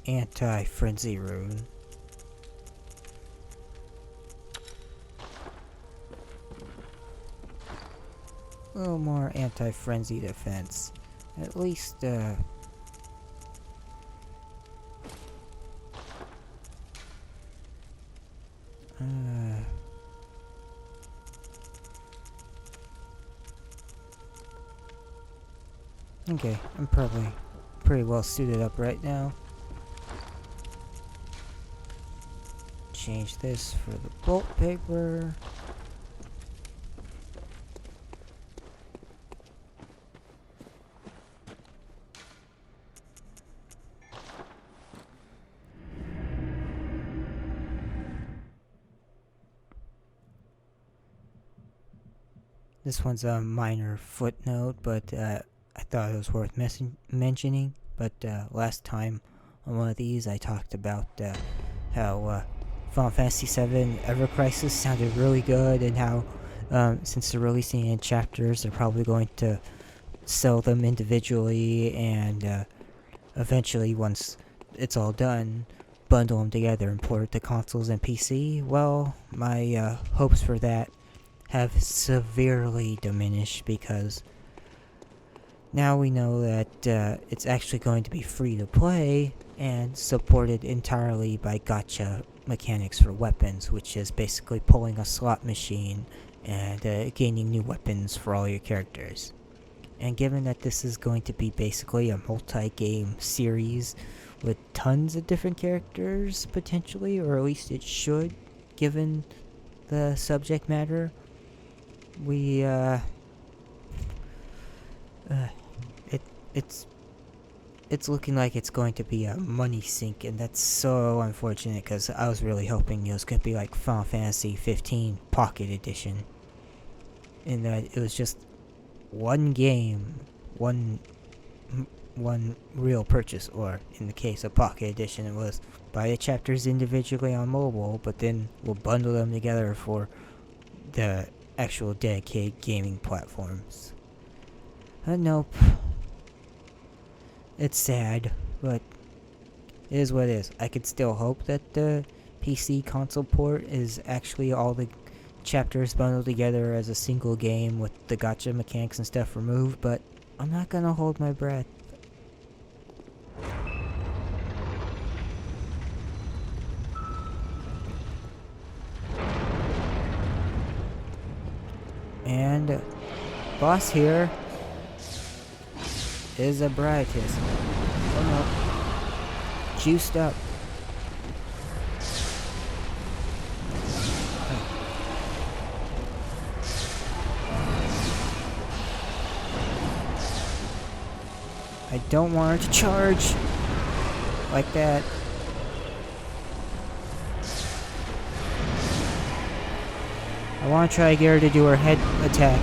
Speaker 1: anti-frenzy rune. A little more anti-frenzy defense. At least, okay, I'm probably pretty well suited up right now. Change this for the bolt paper. This one's a minor footnote, but I thought it was worth mentioning. But last time on one of these, I talked about how Final Fantasy VII Ever Crisis sounded really good, and how since they're releasing in chapters, they're probably going to sell them individually, and eventually, once it's all done, bundle them together and port it to consoles and PC. Well, my hopes for that have severely diminished, because now we know that it's actually going to be free to play and supported entirely by gacha mechanics for weapons, which is basically pulling a slot machine and gaining new weapons for all your characters. And given that this is going to be basically a multi-game series with tons of different characters potentially, or at least it should, given the subject matter, it's looking like it's going to be a money sink, and that's so unfortunate, because I was really hoping it was going to be like Final Fantasy 15 Pocket Edition, in that it was just one game, one real purchase, or in the case of Pocket Edition, it was buy the chapters individually on mobile, but then we'll bundle them together for the actual dedicated gaming platforms. Nope. It's sad, but it is what it is. I could still hope that the PC console port is actually all the chapters bundled together as a single game with the gacha mechanics and stuff removed, but I'm not gonna hold my breath. And boss here is a Briatis. Oh no. Juiced up. I don't want her to charge like that. I want to try to get her to do her head attack.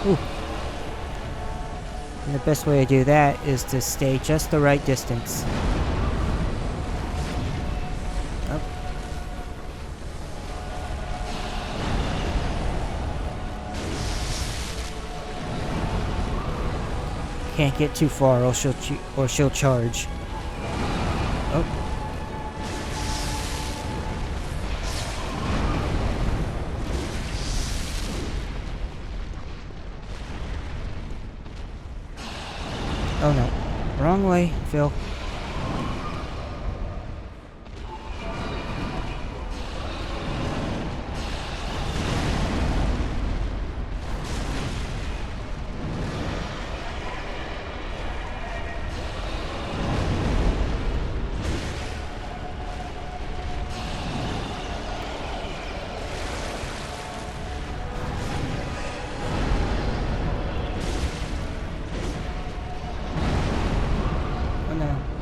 Speaker 1: Ooh. And the best way to do that is to stay just the right distance. Oh. Can't get too far or she'll charge. Oh. Oh no. Wrong way, Phil.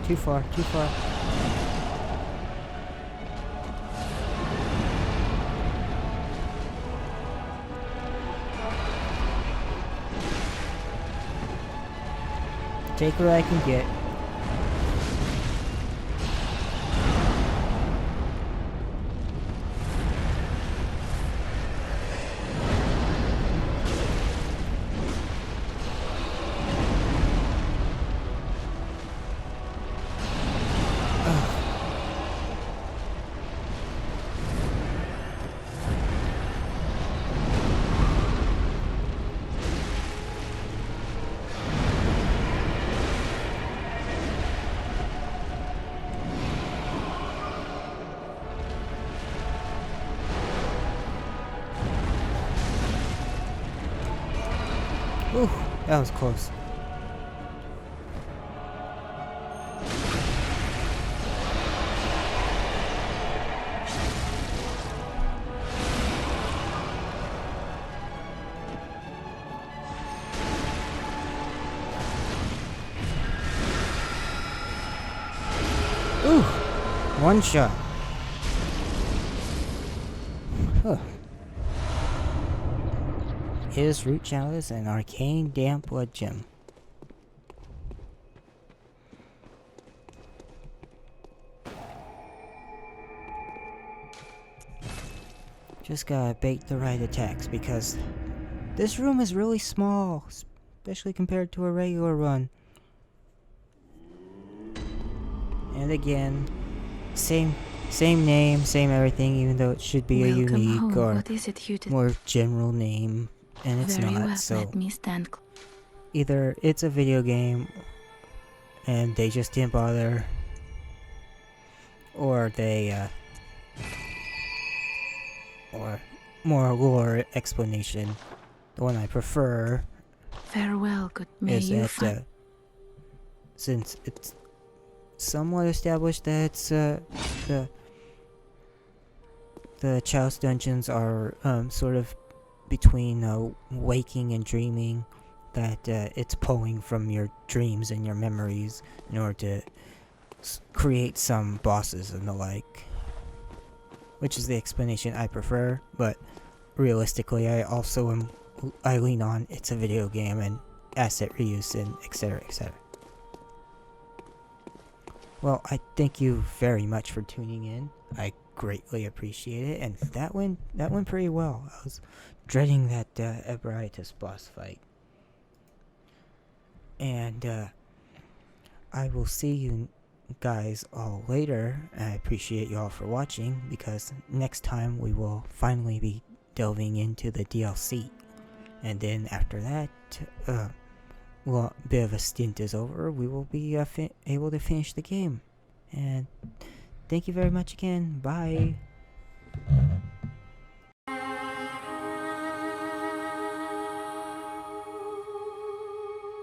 Speaker 1: Too far, too far. Take what I can get. Ooh, that was close. Ooh, one shot. Huh. Is Root Chalice an arcane damp blood gem? Just gotta bait the right attacks because this room is really small, especially compared to a regular run. And again, same name, same everything, even though it should be a unique
Speaker 2: home.
Speaker 1: or
Speaker 2: What is it you
Speaker 1: more general name, and it's
Speaker 2: Very
Speaker 1: not.
Speaker 2: well,
Speaker 1: So
Speaker 2: let me stand.
Speaker 1: either it's a video game and they just didn't bother, or they or more lore explanation. The one I prefer
Speaker 2: Farewell, good. May
Speaker 1: is
Speaker 2: you
Speaker 1: that since it's somewhat established that it's the Chalice dungeons are sort of between waking and dreaming, that it's pulling from your dreams and your memories in order to create some bosses and the like, which is the explanation I prefer. But realistically, I lean on it's a video game and asset reuse and etc, etc. Well, I thank you very much for tuning in. I greatly appreciate it. And that went pretty well. I was dreading that Ebriatus boss fight. And I will see you guys all later. I appreciate y'all for watching, because next time we will finally be delving into the DLC. And then after that, well, a bit of a stint is over, we will be able to finish the game. And thank you very much again. Bye.